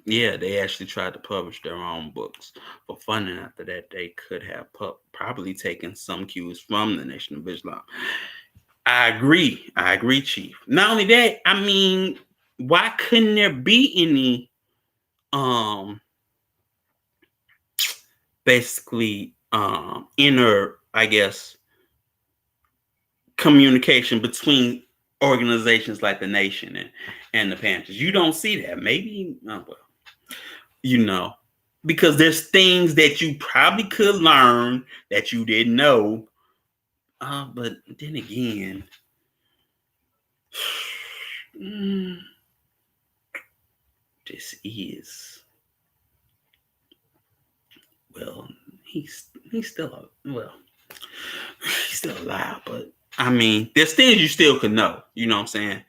Yeah, they actually tried to publish their own books for funding. After that, they could have probably taken some cues from the Nation of Islam. I agree, Chief. Not only that, I mean, why couldn't there be any basically inner, I guess, communication between organizations like the Nation and the Panthers? You don't see that. Maybe, because there's things that you probably could learn that you didn't know. But then again, this is, well, he's still alive, but I mean, there's things you still could know. You know what I'm saying?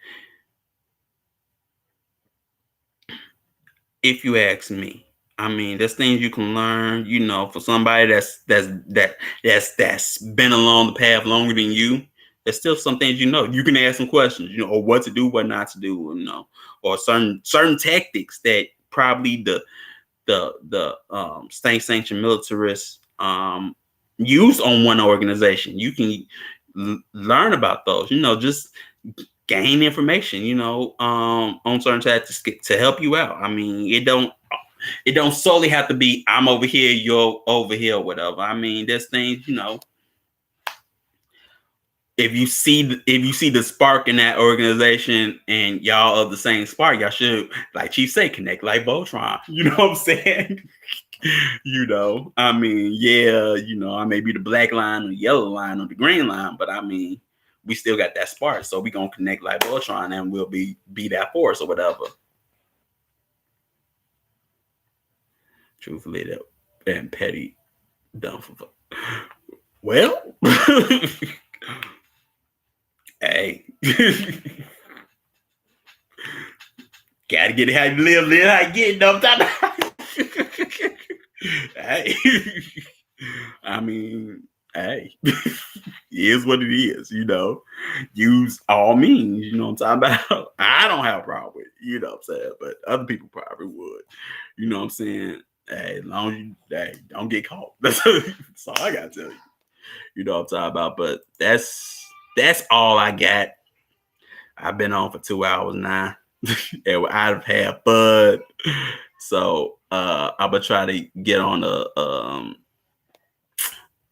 If you ask me, I mean, there's things you can learn. For somebody that's been along the path longer than you. There's still some things you can ask some questions, or what to do, what not to do, or certain tactics that probably the state sanctioned militarists use on one organization. You can learn about those, just gain information, on certain tactics to help you out. I mean, it don't solely have to be I'm over here, you're over here, or whatever. I mean, there's things, if you see the spark in that organization and y'all of the same spark, y'all should, like Chief say, connect like Voltron. You know what I'm saying? I mean, yeah, I may be the black line or the yellow line or the green line, but I mean, we still got that spark, so we gonna connect like Voltron and we'll be that force or whatever. Truthfully, that and petty dumb for well. Hey, gotta get it how you live how you get it. No time. Hey, I mean, hey, it is what it is. Use all means. You know what I'm talking about. I don't have a problem with it. You know what I'm saying, but other people probably would. You know what I'm saying. Hey, as long as you don't get caught. That's all I gotta tell you. You know what I'm talking about. But that's all I got. I've been on for 2 hours now. And I've had fun. So I'm gonna try to get on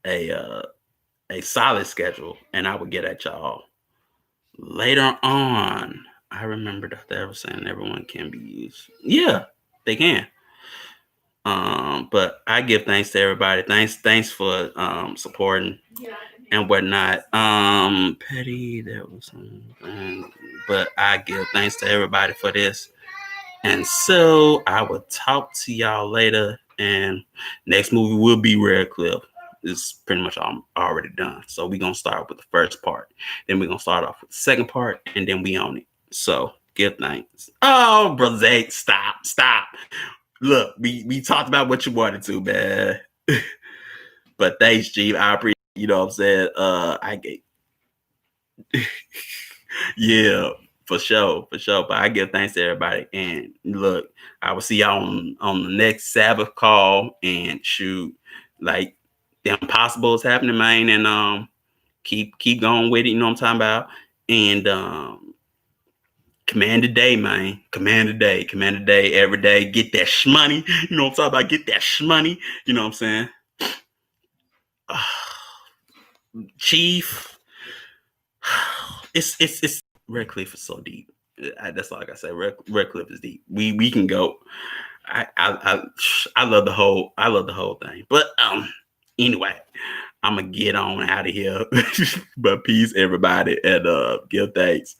a solid schedule, and I will get at y'all later on. I remember that they were saying everyone can be used. Yeah, they can. But I give thanks to everybody. Thanks for supporting and whatnot. Petty, that was something. But I give thanks to everybody for this. And so I will talk to y'all later. And next movie will be Red Cliff. It's pretty much already done. So we're going to start with the first part. Then we're going to start off with the second part. And then we own it. So give thanks. Oh, brother Zach, stop. Look, we talked about what you wanted to, man. But thanks, Chief. I appreciate, you know what I'm saying? I get yeah, for sure, for sure. But I give thanks to everybody. And look, I will see y'all on the next Sabbath call. And shoot, like the impossible is happening, man. And keep going with it, you know what I'm talking about? And command the day, man. Command the day. Command the day every day. Get that shmoney. You know what I'm talking about? Get that shmoney. You know what I'm saying? Chief. It's Red Cliff is so deep. That's all I gotta say. Red Cliff is deep. We can go. I love the whole thing. But anyway, I'm gonna get on out of here. But peace, everybody, and give thanks.